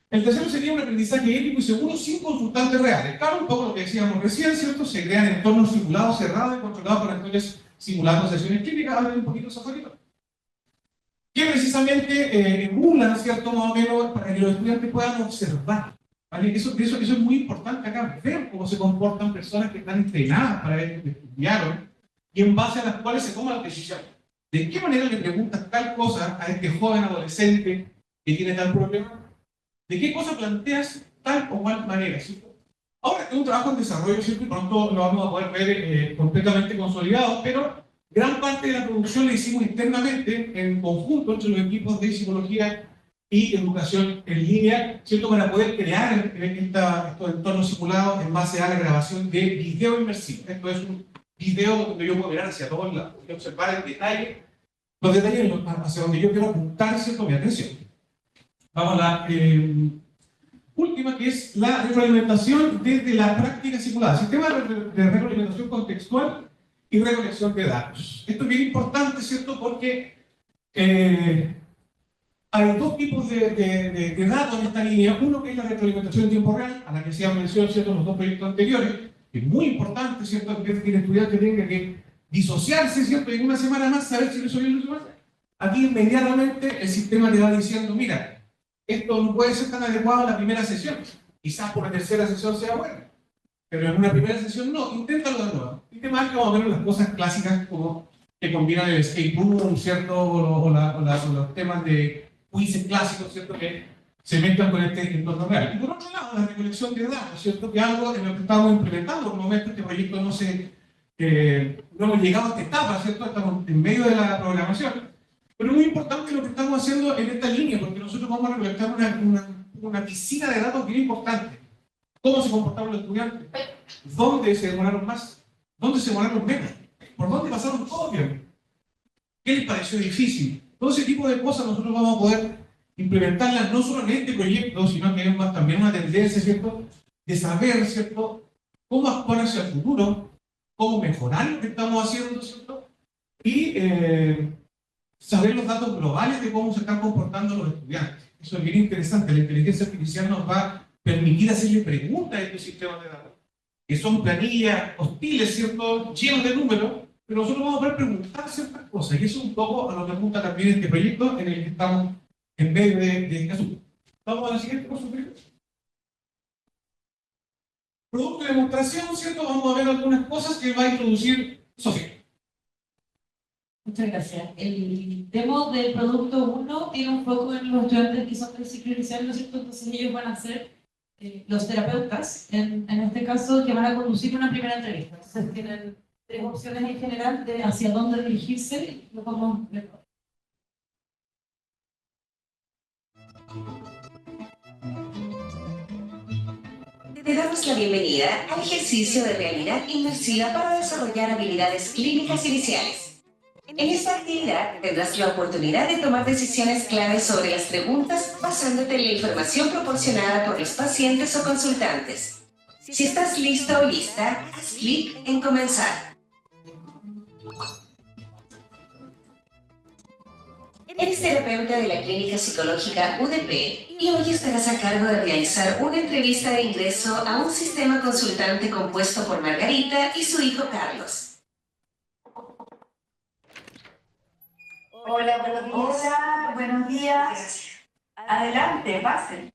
El tercero sería un aprendizaje ético y seguro sin consultantes reales. Claro, un poco lo que decíamos recién, ¿cierto? Se crean entornos simulados, cerrados y controlados por actores simulando sesiones clínicas. Hablen un poquito sobre eso. Que precisamente emulan, ¿cierto? Más o menos para que los estudiantes puedan observar. ¿Vale? Eso es muy importante acá, ver cómo se comportan personas que están entrenadas para ello, que estudiaron, y en base a las cuales se toman decisiones. ¿De qué manera le preguntas tal cosa a este joven adolescente que tiene tal problema? ¿De qué cosa planteas tal o cual manera? ¿Cierto? Ahora es un trabajo en desarrollo, ¿cierto? Y pronto lo vamos a poder ver completamente consolidado, pero gran parte de la producción la hicimos internamente, en conjunto entre los equipos de psicología y educación en línea, ¿cierto? Para poder crear estos entornos simulados en base a la grabación de video inmersivo. Esto es un video donde yo puedo mirar hacia todos lados y observar en detalle los detalles hacia donde yo quiero apuntar, ¿cierto? Mi atención. Vamos a la última, que es la retroalimentación desde la práctica simulada. Sistema de retroalimentación contextual y recolección de datos. Esto es bien importante, ¿cierto? Porque hay dos tipos de datos en esta línea. Uno que es la retroalimentación en tiempo real, a la que se han mencionado, ¿cierto?, en los dos proyectos anteriores, que es muy importante, ¿cierto?, que el estudiante tenga que disociarse, ¿cierto?, y en una semana más saber si resolvió el tema. Aquí inmediatamente el sistema le va diciendo, mira, esto no puede ser tan adecuado en la primera sesión, quizás por la tercera sesión sea bueno, pero en una primera sesión no, inténtalo de nuevo. Y te marca más o menos las cosas clásicas como que combinan el escape room, ¿cierto?, o los temas de quizzes clásicos, ¿cierto?, que se mezclan con este entorno real. Y por otro lado, la recolección de datos, ¿cierto?, que es algo en lo que estamos implementando. Por el momento este proyecto no hemos llegado a esta etapa, ¿cierto?, estamos en medio de la programación. Pero es muy importante lo que estamos haciendo en esta línea, porque nosotros vamos a recolectar una piscina de datos bien importante. ¿Cómo se comportaron los estudiantes? ¿Dónde se demoraron más? ¿Dónde se demoraron menos? ¿Por dónde pasaron todo bien? ¿Qué les pareció difícil? Todo ese tipo de cosas nosotros vamos a poder implementarlas no solo en este proyecto, sino que es también una tendencia, ¿cierto?, de saber, ¿cierto?, cómo actuar hacia el futuro, cómo mejorar lo que estamos haciendo, ¿cierto?, y saber los datos globales de cómo se están comportando los estudiantes. Eso es bien interesante. La inteligencia artificial nos va a permitir hacerle preguntas a estos sistemas de datos, que son planillas hostiles, ¿cierto?, llenos de números, pero nosotros vamos a poder preguntar ciertas cosas, y eso es un poco a lo que apunta también este proyecto en el que estamos en medio de este asunto. Vamos a la siguiente, por favor. Producto de demostración, ¿cierto? Vamos a ver algunas cosas que va a introducir Sofía. Muchas gracias. El demo del producto 1 tiene un foco en los estudiantes que son del ciclo inicial, ¿no es cierto? Entonces ellos van a ser los terapeutas, en este caso, que van a conducir una primera entrevista. Entonces tienen 3 opciones en general de hacia dónde dirigirse y lo vamos a ver. Te damos la bienvenida al ejercicio de realidad inmersiva para desarrollar habilidades clínicas iniciales. En esta actividad tendrás la oportunidad de tomar decisiones claves sobre las preguntas basándote en la información proporcionada por los pacientes o consultantes. Si estás listo o lista, haz clic en comenzar. Eres terapeuta de la Clínica Psicológica UDP y hoy estarás a cargo de realizar una entrevista de ingreso a un sistema consultante compuesto por Margarita y su hijo Carlos. Hola, buenos días. Hola, buenos días. Adelante, pasen.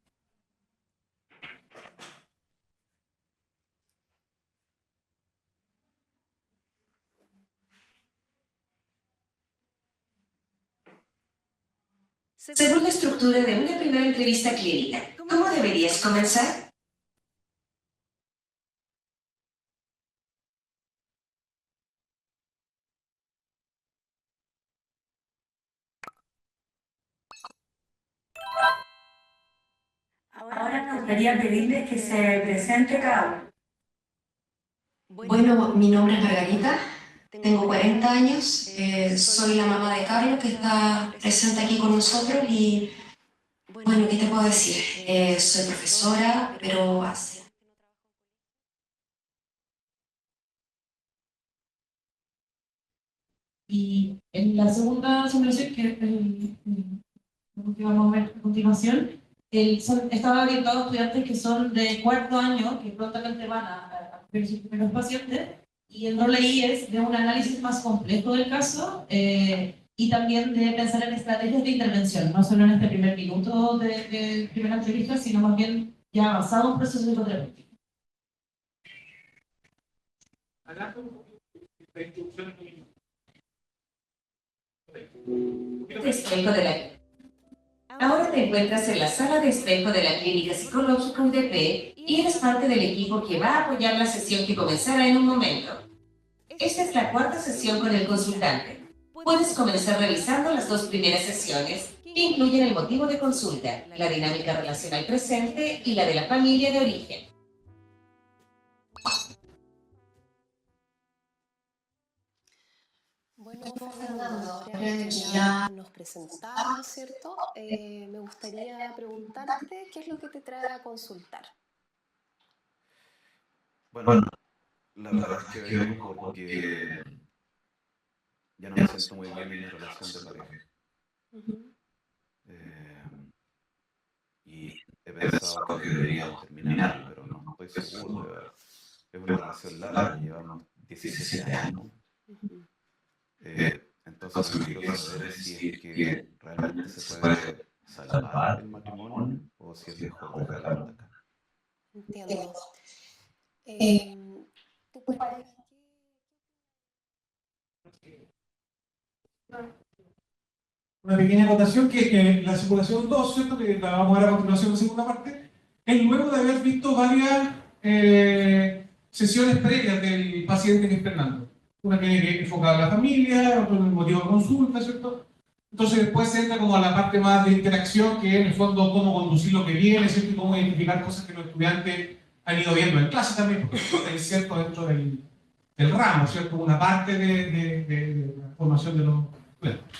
Según la estructura de una primera entrevista clínica, ¿cómo deberías comenzar? Ahora me gustaría pedirles que se presente cada uno. Bueno, mi nombre es Margarita, tengo 40 años, soy la mamá de Carlos que está presente aquí con nosotros y, bueno, ¿qué te puedo decir? Soy profesora, pero hace... Y en la segunda simulación, que es lo que vamos a ver a continuación, estaba orientado a estudiantes que son de cuarto año, que prontamente van a ver sus primeros pacientes, y el rol ahí es de un análisis más complejo del caso y también de pensar en estrategias de intervención, no solo en este primer minuto de primera entrevista, sino más bien ya avanzado un proceso psicoterapéutico. Espejo de la... Ahora te encuentras en la sala de espejo de la Clínica Psicológica UDP y eres parte del equipo que va a apoyar la sesión que comenzará en un momento. Esta es la cuarta sesión con el consultante. Puedes comenzar revisando las dos primeras sesiones, que incluyen el motivo de consulta, la dinámica relacional presente y la de la familia de origen. Bueno, Fernando, ya nos presentamos, ¿cierto? Me gustaría preguntarte qué es lo que te trae a consultar. Bueno, la verdad es que vengo porque ya no me siento muy bien en mi relación de pareja. Y he pensado que debería terminar, pero no estoy seguro de verdad. Es una relación larga, llevamos 17 años. Entonces lo que quiero saber es si es que realmente se puede salvar el matrimonio o si es mejor dejarlo hasta acá. Entiendo. ¿Tu pareja? Una pequeña acotación que la simulación 2, ¿cierto? Que la vamos a ver a continuación en la segunda parte, es luego de haber visto varias sesiones previas del paciente que es Fernando. Una que enfocada a la familia, otro en el motivo de consulta, ¿cierto? Entonces después se entra como a la parte más de interacción, que es en el fondo cómo conducir lo que viene, ¿cierto? Y cómo identificar cosas que los estudiantes han ido viendo en clase también, porque es cierto dentro del ramo, ¿cierto? Una parte de la formación de los estudiantes.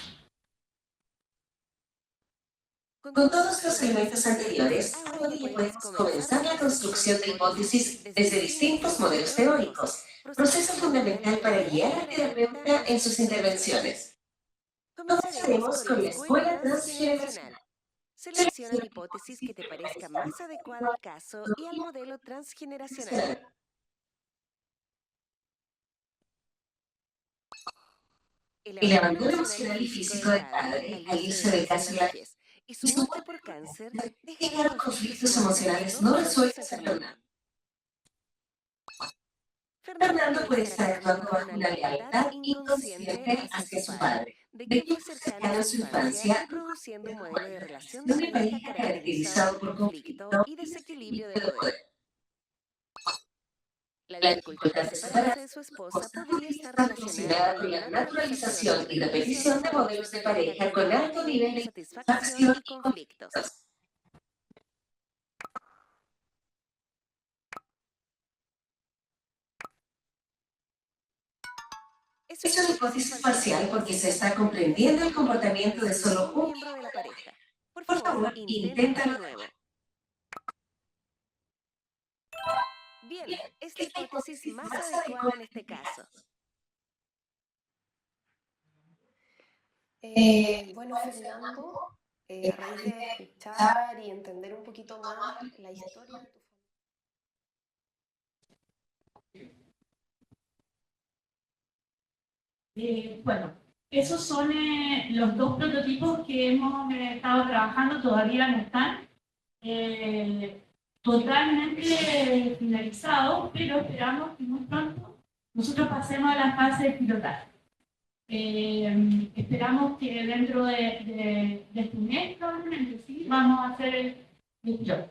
Con todos los elementos anteriores, ahora podemos comenzar la construcción de hipótesis desde distintos modelos teóricos, proceso fundamental para guiar al terapeuta en sus intervenciones. Comenzaremos con la escuela transgeneracional. Selecciona la hipótesis que te parezca más adecuada al caso y al modelo transgeneracional. El abandono emocional y físico del padre al irse del caso de la y su muerte por cáncer dejaron conflictos emocionales no resueltos en Fernando. Fernando puede estar actuando bajo una lealtad inconsciente hacia su padre, de quien fue cercano en su infancia, produciendo un modelo de relación de pareja caracterizado por conflicto y desequilibrio de poder. La dificultad de separarse de su esposa podría estar relacionada con la naturalización y repetición de modelos de pareja con alto nivel de satisfacción y conflictos. Es una hipótesis parcial porque se está comprendiendo el comportamiento de solo un miembro de la pareja. Por favor, inténtalo de nuevo. Bien, es la hipótesis más adecuada en este caso. Bueno, Fernando, a raíz de escuchar y entender un poquito más la historia de tu Bueno, esos son los dos prototipos que hemos estado trabajando, todavía no están totalmente finalizados, pero esperamos que muy pronto nosotros pasemos a la fase de pilotaje. Esperamos que dentro de este mes, probablemente, sí, vamos a hacer el pilot.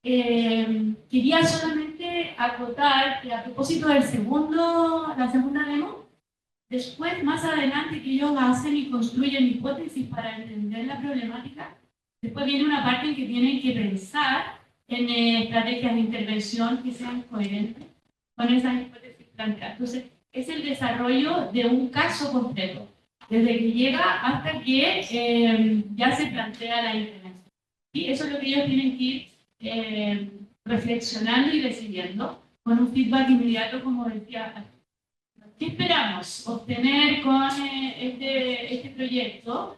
Quería solamente acotar que a propósito del la segunda demo, después, más adelante, que ellos hacen y construyen hipótesis para entender la problemática, después viene una parte en que tienen que pensar en estrategias de intervención que sean coherentes con esas hipótesis planteadas. Entonces, es el desarrollo de un caso completo, desde que llega hasta que ya se plantea la intervención. Y eso es lo que ellos tienen que ir reflexionando y decidiendo, con un feedback inmediato, como decía. ¿Qué esperamos obtener con este proyecto?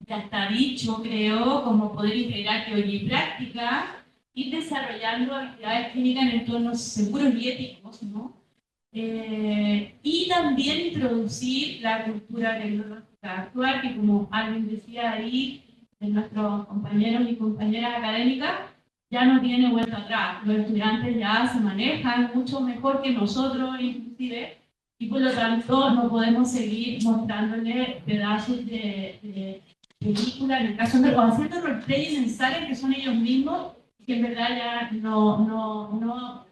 Ya está dicho, creo, como poder integrar teoría y práctica, ir desarrollando actividades clínicas en entornos seguros y éticos, ¿no? Y también introducir la cultura tecnológica actual, que como alguien decía ahí, de nuestros compañeros y compañeras académicas, ya no tiene vuelta atrás. Los estudiantes ya se manejan mucho mejor que nosotros, inclusive, y por lo tanto no podemos seguir mostrándoles pedazos de película, en el caso de, o haciendo roleplaying en salas que son ellos mismos, que en verdad ya no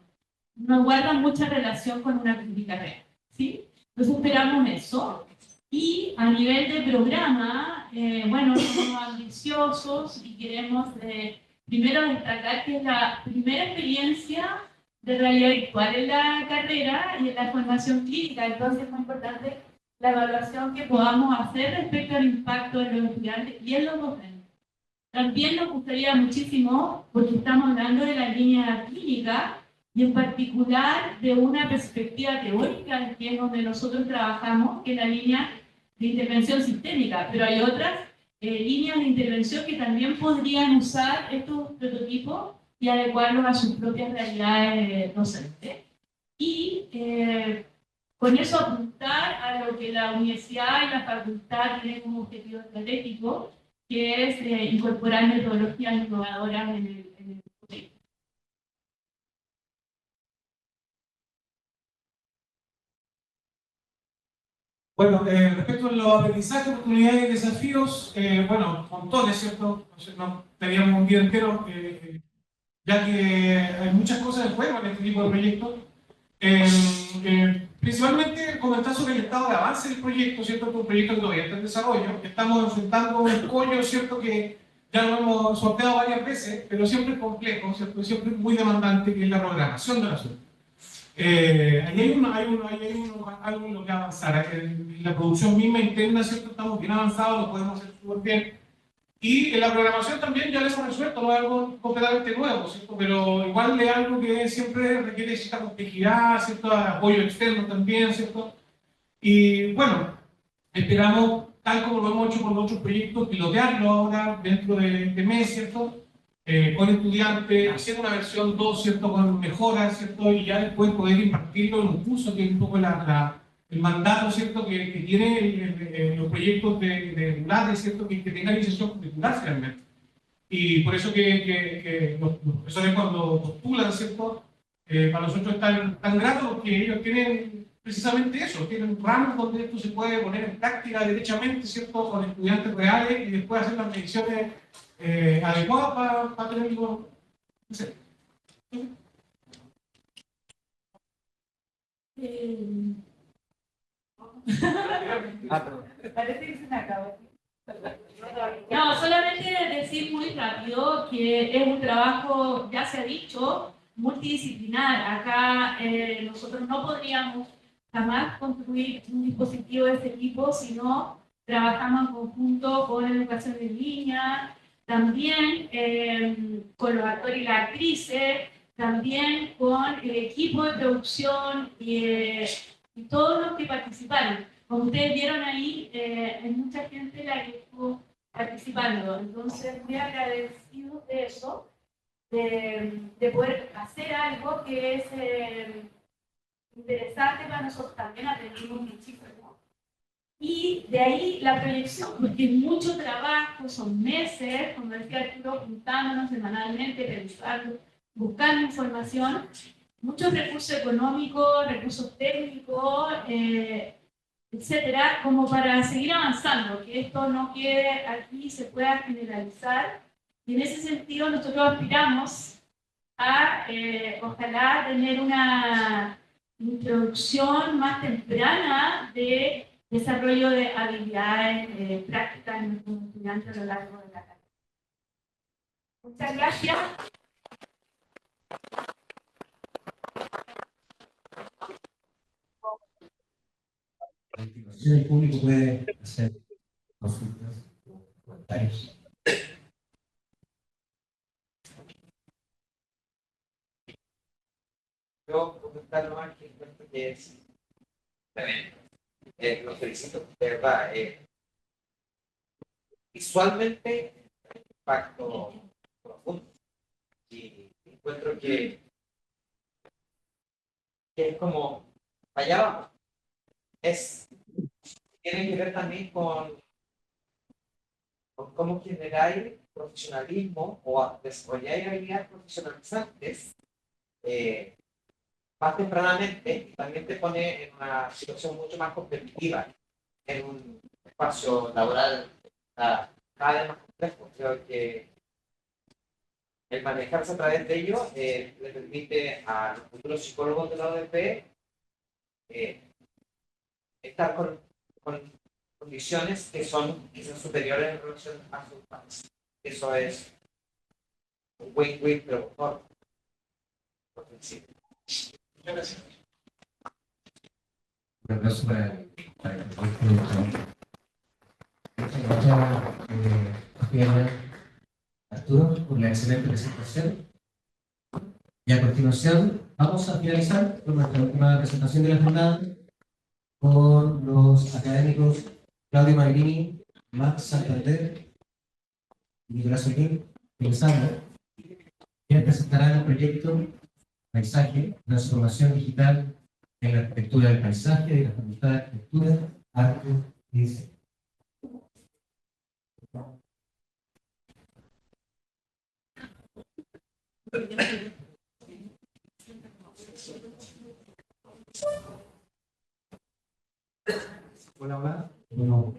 guardan mucha relación con una crítica real, ¿sí? Entonces esperamos eso. Y a nivel de programa, bueno, somos ambiciosos y queremos primero destacar que es la primera experiencia de realidad virtual en la carrera y en la formación clínica. Entonces es muy importante la evaluación que podamos hacer respecto al impacto de los estudiantes y en los docentes. También nos gustaría muchísimo, porque estamos hablando de la línea clínica, y en particular de una perspectiva teórica, que es donde nosotros trabajamos, que es la línea de intervención sistémica, pero hay otras líneas de intervención que también podrían usar estos prototipos y adecuarlos a sus propias realidades docentes. Y con eso apuntar a lo que la universidad y la facultad tienen como objetivo estratégico, que es incorporar metodologías innovadoras en el proyecto. Bueno, respecto a los aprendizajes, oportunidades y desafíos, bueno, montones, ¿cierto? No teníamos un día entero, ya que hay muchas cosas en juego en este tipo de proyectos. Principalmente comentar sobre el estado de avance del proyecto, ¿cierto? Es un proyecto que todavía está en desarrollo. Estamos enfrentando un escollo, ¿cierto? Que ya lo hemos sorteado varias veces, pero siempre es complejo, ¿cierto? Siempre es muy demandante, que es la programación de la suerte. Ahí hay algo en lo que avanzar. En la producción misma interna, ¿cierto? Estamos bien avanzados, lo podemos hacer súper bien. Y en la programación también ya lo hemos resuelto, no es algo completamente nuevo, ¿cierto? Pero igual es algo que siempre requiere cierta complejidad, cierto apoyo externo también, ¿cierto? Y bueno, esperamos, tal como lo hemos hecho con otros proyectos, pilotearlo ahora dentro de este mes, ¿cierto? Con estudiantes, hacer una versión 2, ¿cierto? Con mejoras, ¿cierto? Y ya después poder impartirlo en un curso, que es un poco el mandato, ¿cierto? Que tiene los proyectos de UNADE, ¿cierto? Que tengan iniciación curricular finalmente. Y por eso que los profesores cuando postulan, ¿cierto? Para nosotros es tan grato porque ellos tienen precisamente eso, tienen ramos donde esto se puede poner en práctica derechamente, ¿cierto? Con estudiantes reales y después hacer las mediciones adecuadas para tener algo. No sé. Parece que se me acabó. No, solamente decir muy rápido que es un trabajo, ya se ha dicho, multidisciplinar. Acá nosotros no podríamos jamás construir un dispositivo de este tipo si no trabajamos en conjunto con educación en línea, también con los actores y las actrices, también con el equipo de producción y todos los que participaron. Como ustedes vieron ahí, hay mucha gente la que estuvo participando. Entonces, muy agradecido de eso, de poder hacer algo que es interesante para nosotros también, aprendimos muchísimo. Y de ahí la proyección, porque es mucho trabajo, son meses, como decía Arturo, juntándonos semanalmente, pensando, buscando información, muchos recursos económicos, recursos técnicos, etcétera, como para seguir avanzando, que esto no quede aquí, se pueda generalizar. Y en ese sentido nosotros aspiramos a, ojalá, tener una introducción más temprana de desarrollo de habilidades prácticas en nuestros estudiantes a lo largo de la carrera. Muchas gracias. El público puede hacer consultas o comentarios. Yo comentar nomás que encuentro que es tremendo. Los felicito, de verdad. Visualmente, impacto profundo. Y encuentro que es como, allá vamos. Tiene que ver también con cómo generar profesionalismo o desarrollar habilidades profesionalizantes más tempranamente, y también te pone en una situación mucho más competitiva en un espacio laboral cada vez más complejo. Creo que el manejarse a través de ello le permite a los futuros psicólogos de la ODP estar con condiciones que son quizás superiores en relación a sus pares. Eso es un win-win, pero por principio. Muchas gracias. Un aplauso para el proyecto. Muchas gracias, Arturo, por la excelente presentación. Y a continuación vamos a finalizar con nuestra última presentación de la jornada con los académicos Claudio Magrini, Max Santander y Nicolás Olguín, pensando, quienes presentarán el proyecto Paisaje, transformación digital en la arquitectura del paisaje y la Facultad de Arquitectura, Arte y Diseño. Hola, hola. Bueno,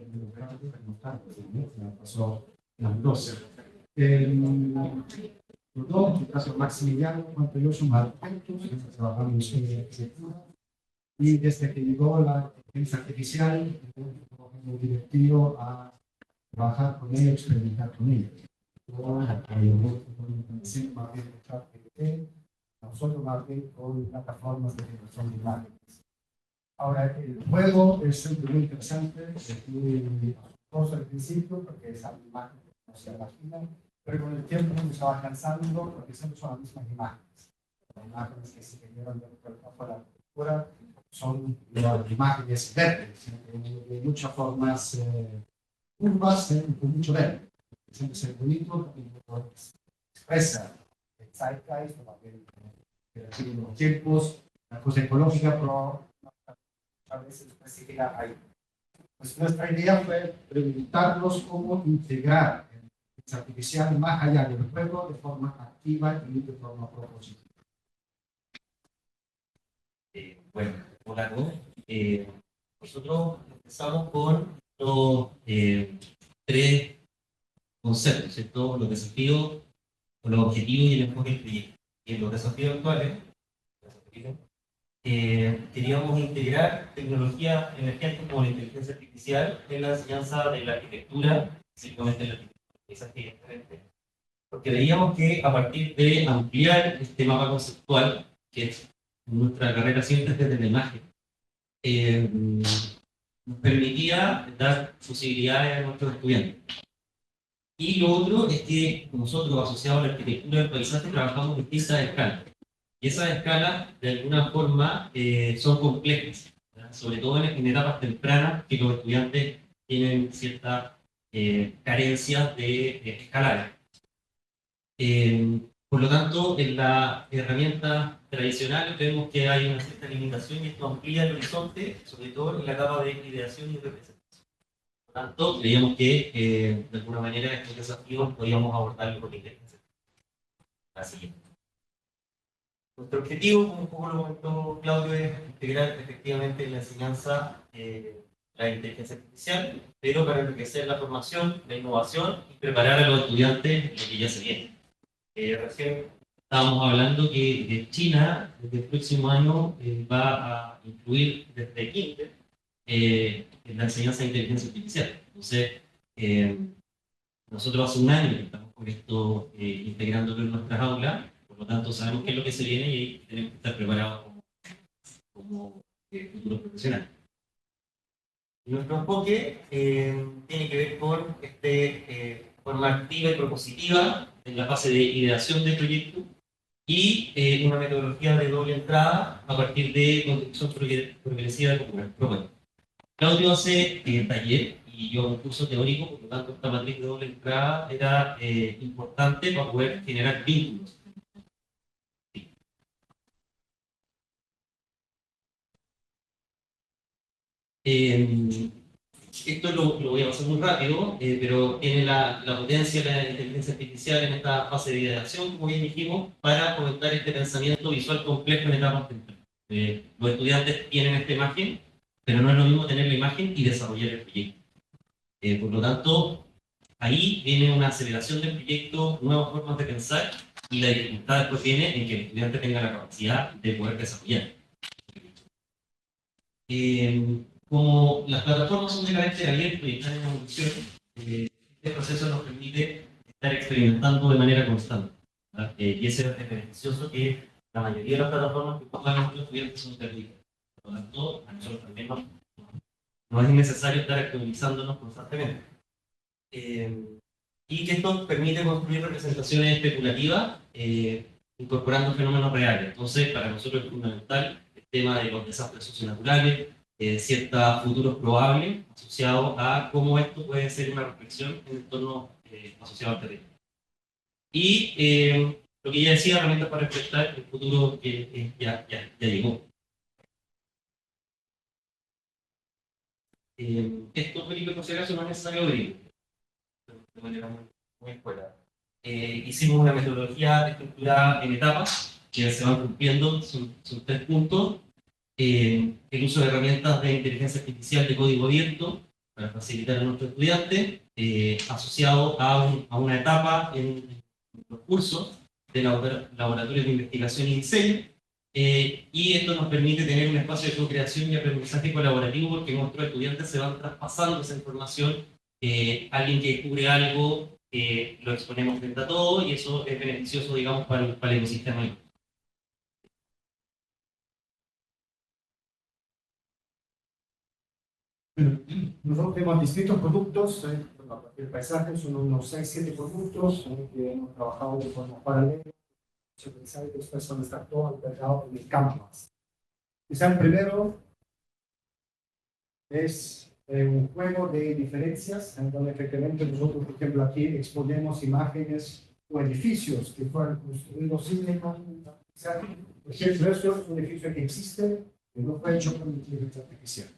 me pasó las 12. Los dos, en este caso Maximiliano, cuanto yo somos arquitectos, trabajamos en arquitectura, y desde que llegó la inteligencia artificial, como directivo a trabajar con ella, experimentar con ella. Nosotros más bien con plataformas de generación de imágenes. Ahora, el juego es siempre muy interesante, es muy asustoso al principio, porque es una imagen que no se imagina, pero con el tiempo uno se va cansando, porque siempre son las mismas imágenes. Las imágenes que se generan dentro del campo de la arquitectura son las imágenes verdes, de muchas formas curvas, con mucho verde. Siempre es bonito, expresa el zeitgeist, los tiempos, la cosa ecológica, pero a veces específica ahí. Pues nuestra idea fue preguntarnos cómo integrar la inteligencia artificial más allá del juego de forma activa y de forma propositiva. Bueno, hola a todos. Nosotros empezamos con los tres conceptos, ¿cierto? Los desafíos, los objetivos y el enfoque del proyecto. Y en los desafíos actuales, queríamos integrar tecnologías emergentes como la inteligencia artificial en la enseñanza de la arquitectura, específicamente en la arquitectura, porque veíamos que a partir de ampliar este mapa conceptual, que es nuestra carrera siempre desde la imagen, nos permitía dar posibilidades a nuestros estudiantes. Y lo otro es que nosotros, asociados a la arquitectura del paisaje, trabajamos en distintas escalas. Y esas escalas, de alguna forma, son complejas, ¿verdad? Sobre todo en etapas tempranas, que los estudiantes tienen ciertas carencias de escalar. Por lo tanto, en las herramientas tradicionales vemos que hay una cierta limitación y esto amplía el horizonte, sobre todo en la etapa de ideación y representación. Por lo tanto, creíamos que de alguna manera estos desafíos podíamos abordarlos con la inteligencia. La siguiente. Nuestro objetivo, como un poco lo comentó Claudio, es integrar efectivamente la enseñanza la inteligencia artificial, pero para enriquecer la formación, la innovación y preparar a los estudiantes lo que ya se viene. Recién estábamos hablando que China, desde el próximo año, va a incluir desde kinder en la enseñanza de inteligencia artificial. Entonces, nosotros hace un año que estamos con esto integrándolo en nuestras aulas, por lo tanto sabemos qué es lo que se viene y tenemos que estar preparados como futuros profesionales. Nuestro enfoque tiene que ver con forma activa y propositiva en la fase de ideación de proyectos y una metodología de doble entrada a partir de construcción progresiva de propuestas. Claudio hace taller y yo un curso teórico, por lo tanto esta matriz de doble entrada era importante para poder generar vínculos. Esto lo voy a pasar muy rápido, pero tiene la potencia de la inteligencia artificial en esta fase de ideación, como bien dijimos, para fomentar este pensamiento visual complejo en etapas tempranas. Los estudiantes tienen esta imagen, pero no es lo mismo tener la imagen y desarrollar el proyecto. Por lo tanto, ahí viene una aceleración del proyecto, nuevas formas de pensar, y la dificultad después viene en que el estudiante tenga la capacidad de poder desarrollar. Como las plataformas son de carácter abierto y están en evolución, este proceso nos permite estar experimentando de manera constante. Y eso es beneficioso, que la mayoría de las plataformas que ocupan nuestros estudiantes son gratuitas. Por lo tanto, a nosotros también no es necesario estar actualizándonos constantemente. Y que esto permite construir representaciones especulativas, incorporando fenómenos reales. Entonces, para nosotros es fundamental el tema de los desastres socionaturales, ciertos futuros probables asociados a cómo esto puede ser una reflexión en entornos asociados al terreno. Y lo que ya decía, herramientas para reflejar el futuro que ya llegó. Esto, Felipe, por si acaso, no es necesario abrir de manera muy escuela. Hicimos una metodología estructurada en etapas que se van cumpliendo, son 3 puntos. El uso de herramientas de inteligencia artificial de código abierto para facilitar a nuestros estudiantes, asociado a una etapa en los cursos de laboratorios de investigación y diseño, y esto nos permite tener un espacio de co-creación y aprendizaje colaborativo, porque nuestros estudiantes se van traspasando esa información. Alguien que descubre algo, lo exponemos frente a todo, y eso es beneficioso, digamos, para el ecosistema. Nosotros tenemos distintos productos, el paisaje son unos 6-7 productos que hemos trabajado de forma paralela. Después son están todos albergados en el campus. Quizá el primero es un juego de diferencias, en donde efectivamente nosotros, por ejemplo, aquí exponemos imágenes o edificios que fueron construidos sin inteligencia artificial. Por ejemplo, esto es un edificio que existe, que no fue hecho con inteligencia artificial.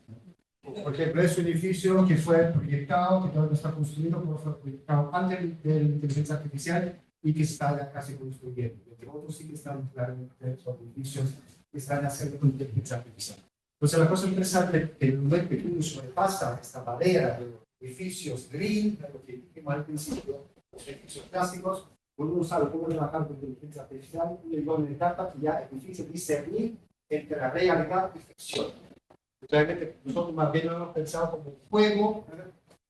Por ejemplo, es un edificio que fue proyectado, que todavía no está construido, pero fue proyectado antes de la inteligencia artificial y que está ya casi construyendo. Otros sí que están claramente, son edificios que están haciendo con inteligencia artificial. Entonces, la cosa interesante es que el momento que uno sobrepasa esta barrera de los edificios green, de lo que dijimos al principio, los edificios clásicos, uno sabe cómo trabajar con inteligencia artificial y luego en etapa que ya es difícil discernir entre la realidad y ficción. Realmente nosotros más bien lo hemos pensado como un juego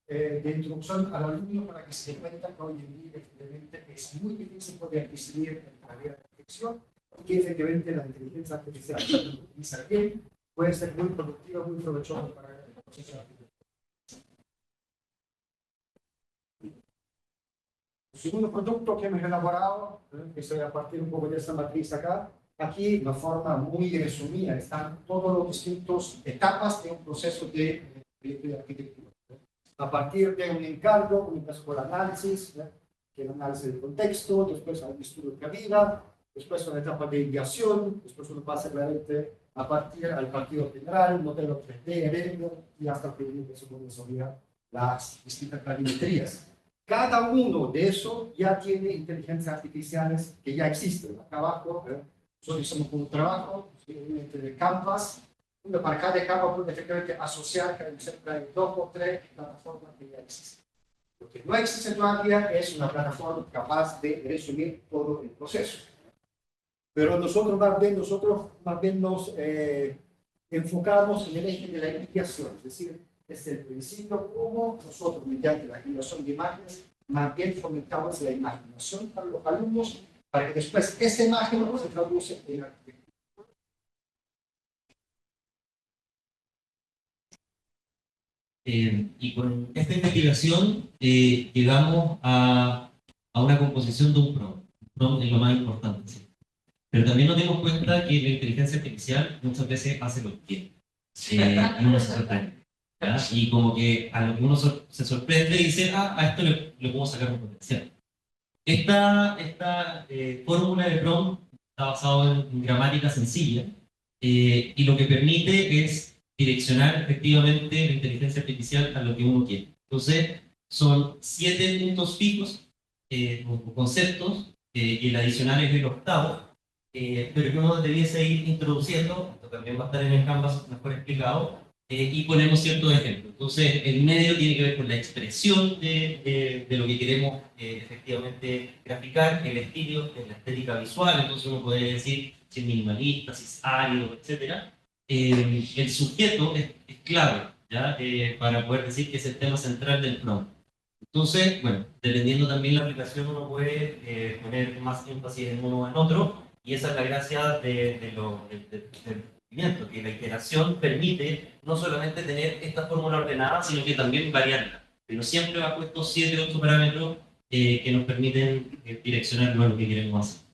de introducción al alumno para que se dé cuenta que hoy en día efectivamente es muy difícil poder discernir entre la realidad y la ficción, y que efectivamente la inteligencia artificial, si se utiliza bien, puede ser muy productiva, muy provechosa para el proceso de arquitectura. El segundo producto que hemos elaborado, que estoy a partir un poco de esta matriz acá, aquí, de forma muy resumida, están todas las distintas etapas de un proceso de arquitectura. A partir de un encargo, uno empieza por análisis, que es el análisis del contexto, después hay un estudio de cabida, después una etapa de ideación, después uno pasa claramente a partir al partido general, modelo 3D, render, y hasta que se pueden desarrollar las distintas planimetrías. Cada uno de esos ya tiene inteligencias artificiales que ya existen. Acá abajo, nosotros hicimos un trabajo de Canvas, donde para cada capa puede efectivamente asociar cerca de 2 o 3 plataformas que ya existen. Lo que no existe todavía es una plataforma capaz de resumir todo el proceso. Pero nosotros más bien nos enfocamos en el eje de la ideación, es decir, es el principio como nosotros, mediante la generación de imágenes, más bien fomentamos la imaginación para los alumnos, para que después esta imagen se traduce en arquitectura. Y con esta investigación llegamos a una composición de un prompt. Un prompt es lo más importante, ¿sí? Pero también nos dimos cuenta que la inteligencia artificial muchas veces hace lo que quiere. Y uno se sorprende, ¿ya? Y como que a lo que uno se sorprende y dice, a esto le puedo sacar un potencial. Esta fórmula de prompt está basada en gramática sencilla y lo que permite es direccionar efectivamente la inteligencia artificial a lo que uno quiere. Entonces, son 7 puntos fijos o conceptos y el adicional es el octavo, pero que uno debiese ir introduciendo, esto también va a estar en el Canvas mejor explicado, y ponemos ciertos ejemplos. Entonces, el medio tiene que ver con la expresión de lo que queremos efectivamente graficar, el estilo, la estética visual, entonces uno puede decir si es minimalista, si es árido, etc. El sujeto es clave, ¿ya? Para poder decir que es el tema central del prompt. Entonces, bueno, dependiendo también de la aplicación, uno puede poner más énfasis en uno o en otro, y esa es la gracia del movimiento, que la iteración permite no solamente tener esta fórmula ordenada, sino que también variarla, pero siempre bajo estos 7 o 8 parámetros que nos permiten direccionar lo que queremos hacer.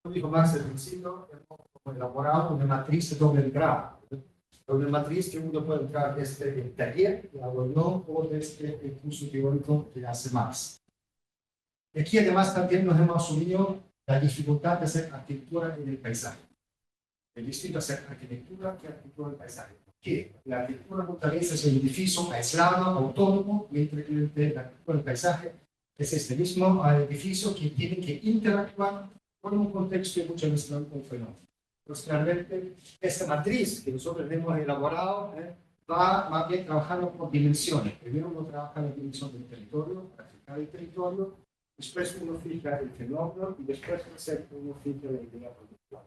Como dijo Max al principio, hemos elaborado una matriz de doble grado. Una matriz que uno puede entrar desde el taller que hago yo o desde el curso teórico que hace Max. Aquí además también nos hemos asumido la dificultad de hacer arquitectura en el paisaje. Es distinto hacer arquitectura que arquitectura en el paisaje. ¿Por qué? La arquitectura muchas veces es un edificio aislado, autónomo, mientras que la arquitectura del paisaje es este mismo edificio que tiene que interactuar con un contexto y muchas veces con un fenómeno. Entonces, realmente, esta matriz que nosotros hemos elaborado va más bien trabajando por dimensiones. Primero uno trabaja la dimensión del territorio, para fijar el territorio, después uno fija el fenómeno y después uno fija la idea productiva.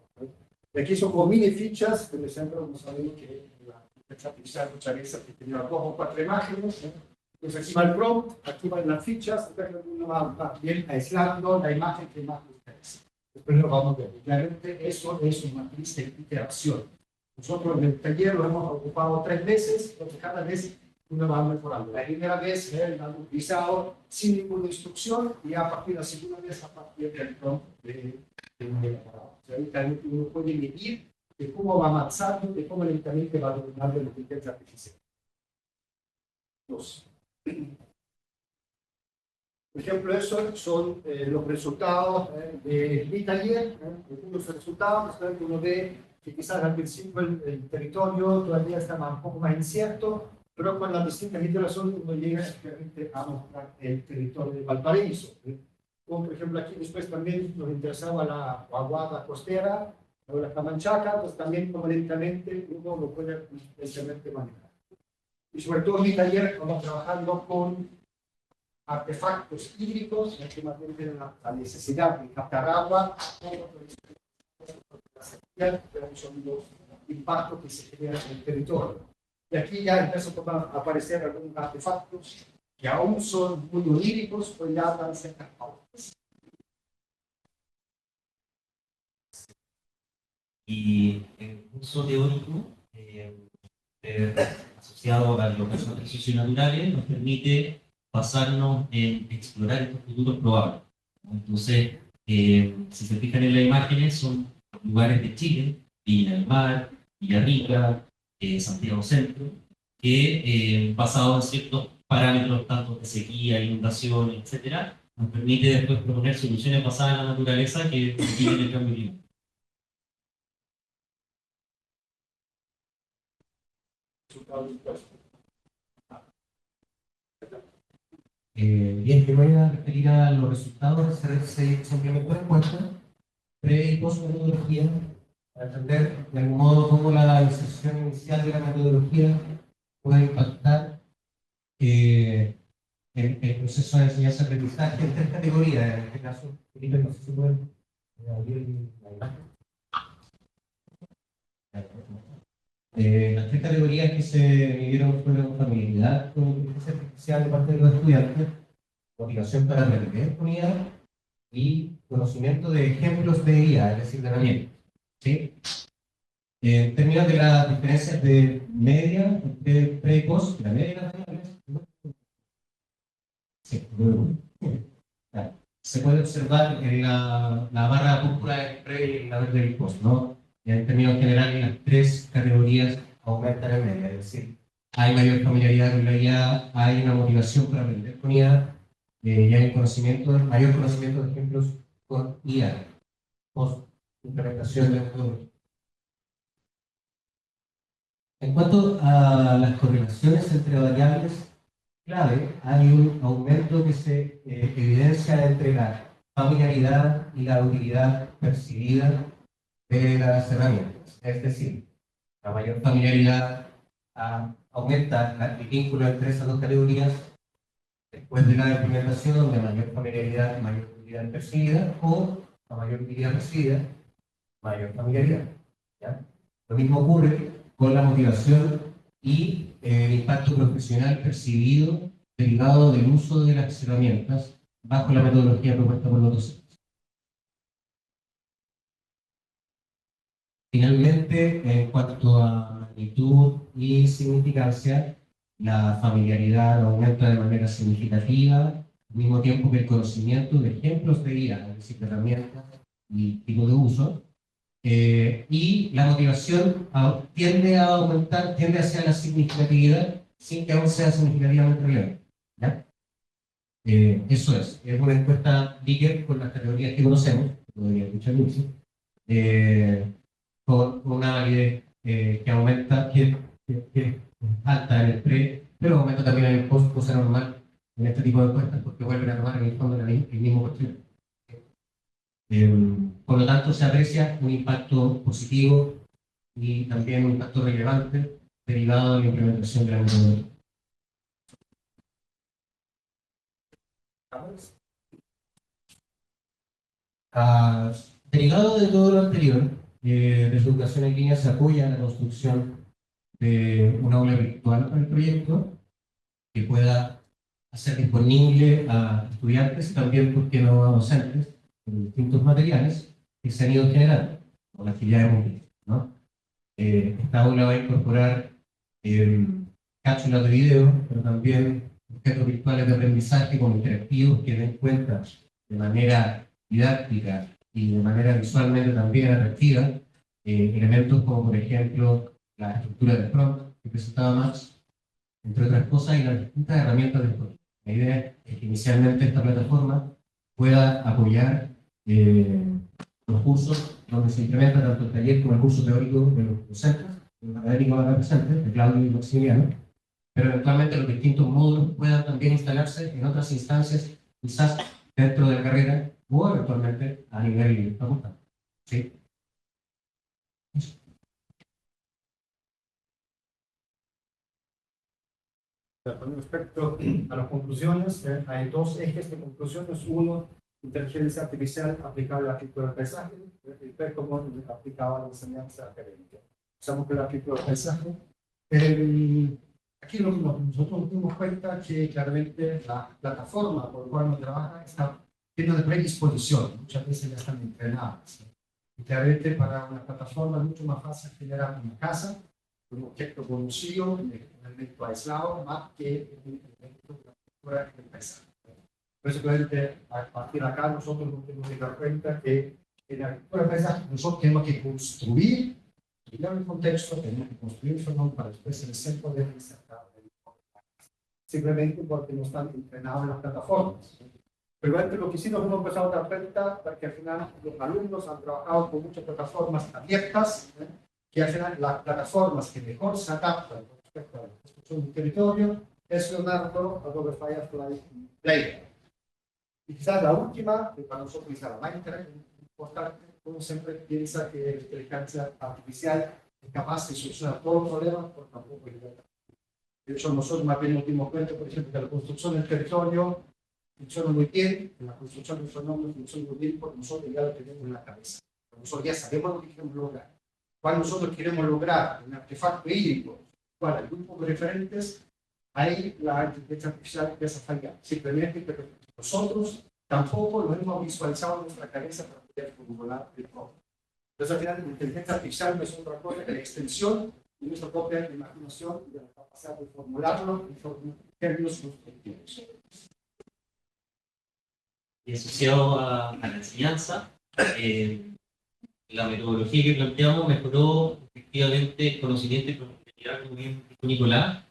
Y aquí son como mini fichas, por ejemplo, hemos sabido que la inteligencia artificial muchas veces tenía 2 o 4 imágenes. Entonces aquí va el prompt, aquí van las fichas, entonces uno va bien aislando la imagen que más gusta. Después lo vamos a ver. Realmente eso es una matriz de iteración. Nosotros en el taller lo hemos ocupado 3 veces, porque cada vez uno va mejorando. La primera vez lo han utilizado sin ninguna instrucción y a partir de la segunda vez a partir del prompt de un elaborado. O sea, ahí también uno puede medir de cómo va avanzando, de cómo lentamente va dominando la inteligencia artificial. 2. Por ejemplo, esos son los resultados de mi taller. Los resultados, uno ve que quizás al principio el territorio todavía está un poco más incierto, pero con las distintas iteraciones uno llega a mostrar el territorio de Valparaíso. Como por ejemplo aquí después también nos interesaba la aguada costera o la Camanchaca, pues también como lentamente uno lo puede especialmente manejar. Y sobre todo en mi taller estamos trabajando con artefactos hídricos, que más bien tienen la necesidad de captar agua, son los impactos que se generan en el territorio. Y aquí ya empiezan a aparecer algunos artefactos que aún son muy oníricos, pues ya dan cerca pautas. Y el curso teórico asociado a los personajes socionaturales nos permite basarnos en explorar estos futuros probables. Entonces, si se fijan en las imágenes, son lugares de Chile, Viña del Mar, Villarrica, Santiago Centro, que basados en ciertos parámetros, tanto de sequía, inundación, etc., nos permite después proponer soluciones basadas en la naturaleza que tienen el cambio climático. Bien, yo voy a referir a los resultados, se implementó una encuesta pre y post metodología para entender de algún modo cómo la inserción inicial de la metodología puede impactar el proceso de enseñanza-aprendizaje en tres categorías. En este caso, Felipe, no sé si pueden abrir la imagen. Las tres categorías que se midieron fueron familiaridad con inteligencia artificial de parte de los estudiantes, motivación para aprender con IA y conocimiento de ejemplos de IA, es decir, de herramientas. ¿Sí? En términos de las diferencias de media, de pre y post, la media y las variables, sí, se puede observar en la barra púrpura del pre y la verde del post, ¿no? En términos generales, las tres categorías aumentan en media, es decir, hay mayor familiaridad con la IA, hay una motivación para aprender con IA, y hay mayor conocimiento de ejemplos con IA, post implementación de metodología. En cuanto a las correlaciones entre variables clave, hay un aumento que se evidencia entre la familiaridad y la utilidad percibida de las herramientas. Es decir, la mayor familiaridad aumenta el vínculo entre esas dos categorías después de la implementación de mayor familiaridad, mayor utilidad percibida, o a mayor utilidad percibida, mayor familiaridad. ¿Ya? Lo mismo ocurre con la motivación y el impacto profesional percibido derivado del uso de las herramientas bajo la metodología propuesta por los docentes. Finalmente, en cuanto a magnitud y significancia, la familiaridad aumenta de manera significativa, al mismo tiempo que el conocimiento de ejemplos de IA, es decir, de herramientas y tipo de uso, y la motivación tiende a aumentar, tiende hacia la significatividad, sin que aún sea significativamente relevante. ¿Ya? Eso es una encuesta Likert con las categorías que conocemos, podría escuchar mucho, con una validez que aumenta, que es alta en el pre, pero aumenta también en el post, cosa normal en este tipo de encuestas, porque vuelven a tomar en el fondo el mismo cuestión. Por lo tanto, se aprecia un impacto positivo y también un impacto relevante derivado de la implementación de la metodología. Derivado de todo lo anterior, desde Educación en Línea se apoya en la construcción de un aula virtual para el proyecto que pueda hacer disponible a estudiantes y también, ¿por qué no a docentes, en distintos materiales que se han ido generando, con las que ya hemos visto, ¿no? Esta aula va a incorporar cápsulas de video, pero también objetos virtuales de aprendizaje como interactivos que den cuenta de manera didáctica y de manera visualmente también atractiva elementos como, por ejemplo, la estructura del prompt que presentaba Max, entre otras cosas, y las distintas herramientas del proyecto. La idea es que inicialmente esta plataforma pueda apoyar los cursos donde se implementa tanto el taller como el curso teórico de los docentes, los académicos acá presentes, de Claudio y Maximiliano, pero eventualmente los distintos módulos puedan también instalarse en otras instancias, quizás dentro de la carrera o eventualmente a nivel facultad. ¿Sí? Con respecto a las conclusiones, hay dos ejes de conclusiones. Uno, inteligencia artificial aplicada a la arquitectura del paisaje, y B, como aplicada a la enseñanza académica. Usamos la arquitectura del paisaje. Aquí nosotros nos dimos cuenta que claramente la plataforma por la cual uno trabaja está llena de predisposición, muchas veces ya están entrenadas. Y claramente para una plataforma es mucho más fácil generar una casa, un objeto conocido, un elemento aislado, más que un elemento de la arquitectura del paisaje. Por eso, claramente, a partir de acá nosotros nos tenemos que dar cuenta que en la arquitectura del paisaje nosotros tenemos que construir, mirar el contexto, tenemos que construir para después en el centro de insertar. Simplemente porque no están entrenados en las plataformas. Pero antes lo que sí nos hemos empezado a dar cuenta es que al final los alumnos han trabajado con muchas plataformas abiertas, que al final las plataformas que mejor se adaptan con respecto a la construcción del territorio es Leonardo, Adobe Firefly, la idea. Y quizás la última, que para nosotros quizás la más importante, uno siempre piensa que la inteligencia artificial es capaz de solucionar todos los problemas, pero tampoco es verdad. De hecho, nosotros más bien nos dimos cuenta, por ejemplo, que la construcción del territorio funciona muy bien, que la construcción del fenómeno funciona muy bien porque nosotros ya lo tenemos en la cabeza. Nosotros ya sabemos lo que queremos lograr. Cuando nosotros queremos lograr un artefacto hídrico, cual hay grupos de referentes, ahí la inteligencia artificial empieza a fallar. Simplemente que nosotros tampoco lo hemos visualizado en nuestra cabeza para poder formular el problema. Entonces, al final, la inteligencia artificial no es otra cosa que la extensión de nuestra propia imaginación y de la capacidad de formularlo en términos constructivos. Y asociado a la enseñanza, la metodología que planteamos mejoró efectivamente el conocimiento y productividad, como bien dijo Nicolás,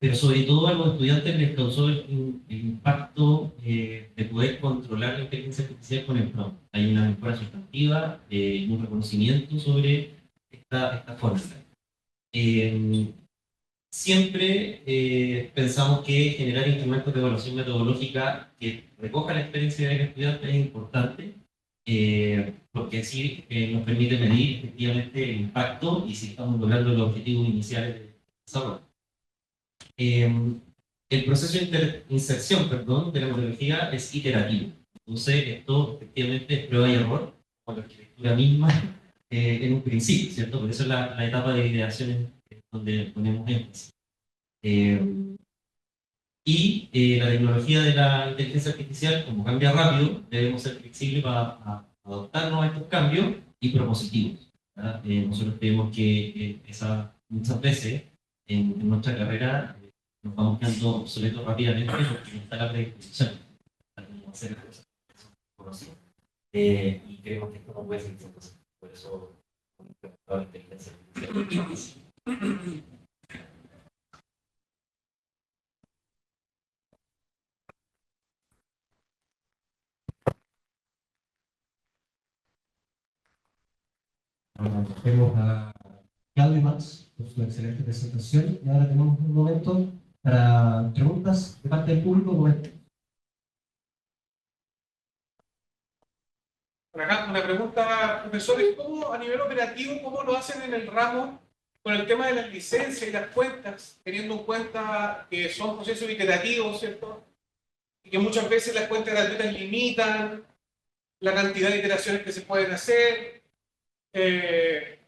pero sobre todo a los estudiantes les causó el impacto de poder controlar la inteligencia artificial con el prompt. Hay una mejora sustantiva y un reconocimiento sobre esta fórmula. Siempre pensamos que generar instrumentos de evaluación metodológica que recojan la experiencia del estudiante es importante, porque así nos permite medir efectivamente el impacto y si estamos logrando los objetivos iniciales del desarrollo. El proceso de inserción de la metodología es iterativo, entonces esto efectivamente es prueba y error, con la arquitectura misma en un principio, ¿cierto? Por eso es la etapa de ideación donde ponemos énfasis. La tecnología de la inteligencia artificial, como cambia rápido, debemos ser flexibles para adaptarnos a estos cambios y propositivos. Nosotros creemos que muchas veces en nuestra carrera nos vamos quedando obsoletos rápidamente porque no está la predisposición a hacer las cosas que son conocidas. Y creemos que esto no puede ser siendo así. Por eso, la inteligencia artificial. Agradecemos a Claudio y Max por su excelente presentación y ahora tenemos un momento para preguntas de parte del público. Por acá una pregunta, profesores, ¿cómo a nivel operativo, cómo lo hacen en el ramo con el tema de las licencias y las cuentas, teniendo en cuenta que son procesos iterativos, ¿cierto? Y que muchas veces las cuentas gratuitas limitan la cantidad de iteraciones que se pueden hacer.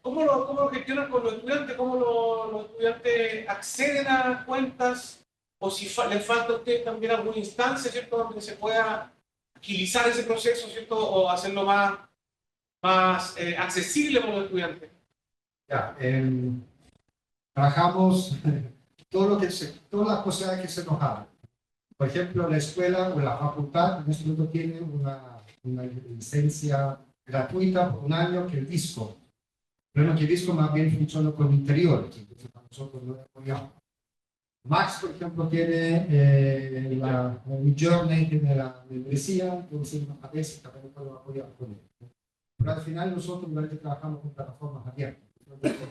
¿Cómo lo gestionan con los estudiantes? ¿Cómo los estudiantes acceden a cuentas? ¿O si les falta a ustedes también alguna instancia, ¿cierto?, donde se pueda agilizar ese proceso, ¿cierto?, o hacerlo más accesible para los estudiantes. Ya, trabajamos todas las posibilidades que se nos abren. Por ejemplo, la escuela o la facultad en este momento tiene una licencia gratuita por un año que el disco. Pero que el disco más bien funciona con interiores, entonces para nosotros no apoyamos. Max, por ejemplo, tiene la Journey, tiene la membresía, entonces a veces también podemos apoyar con él. Pero al final nosotros trabajamos con plataformas abiertas.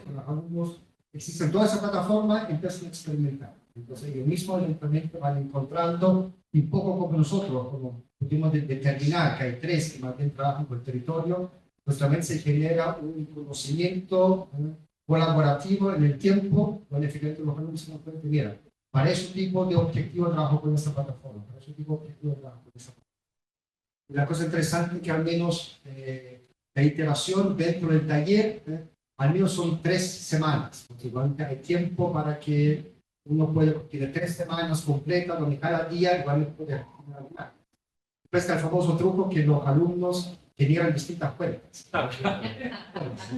Con los alumnos existen todas esas plataformas y empiezan a experimentar. Entonces ellos mismos lentamente van encontrando, y poco como nosotros, como pudimos determinar que hay tres que más bien trabajan con el territorio, pues también se genera un conocimiento colaborativo en el tiempo, donde efectivamente los alumnos se dan cuenta, mira, para ese tipo de objetivo trabajo con esta plataforma, para ese tipo de objetivo trabajo con esta plataforma. Y la cosa interesante es que al menos la iteración dentro del taller, al menos son 3 semanas, porque igualmente hay tiempo para que uno pueda, tiene 3 semanas completas, donde cada día igualmente puede acumular. Después está el famoso truco que los alumnos generan distintas cuentas.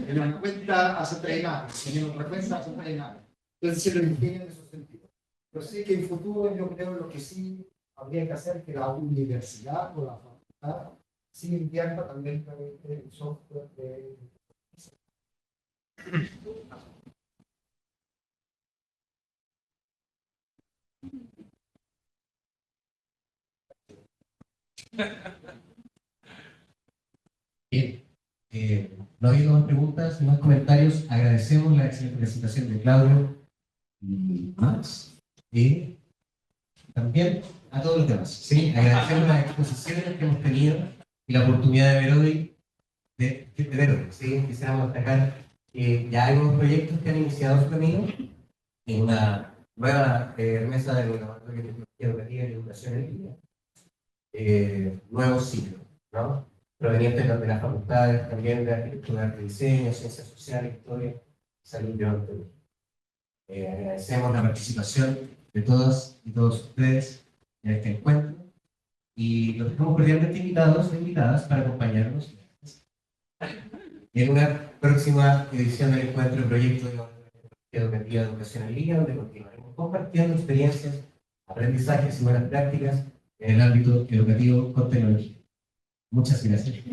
En una cuenta hace entrenar, en otra cuenta hace entrenar. Entonces se lo entienden en esos sentidos. Pero sí que en futuro yo creo lo que sí habría que hacer que la universidad o la facultad sí invierta también en software de... Bien, no ha habido más preguntas, más comentarios. Agradecemos la excelente presentación de Claudio y Max. también a todos los demás. ¿Sí? Agradecemos las exposiciones que hemos tenido y la oportunidad de ver hoy, ¿sí? Quisiéramos destacar que ya hay unos proyectos que han iniciado su camino en una nueva mesa del Laboratorio de Tecnología Educativa y Educación en Línea, nuevo ciclo, ¿no? Provenientes de las facultades, también de arquitectura, arte y diseño, ciencias sociales, historia, salud y ontología. Agradecemos la participación de todas y todos ustedes en este encuentro y los dejamos cordialmente invitados e invitadas para acompañarnos en una próxima edición del encuentro de proyectos de educativa de educación en línea, donde continuaremos compartiendo experiencias, aprendizajes y buenas prácticas en el ámbito educativo con tecnología. Muchas gracias.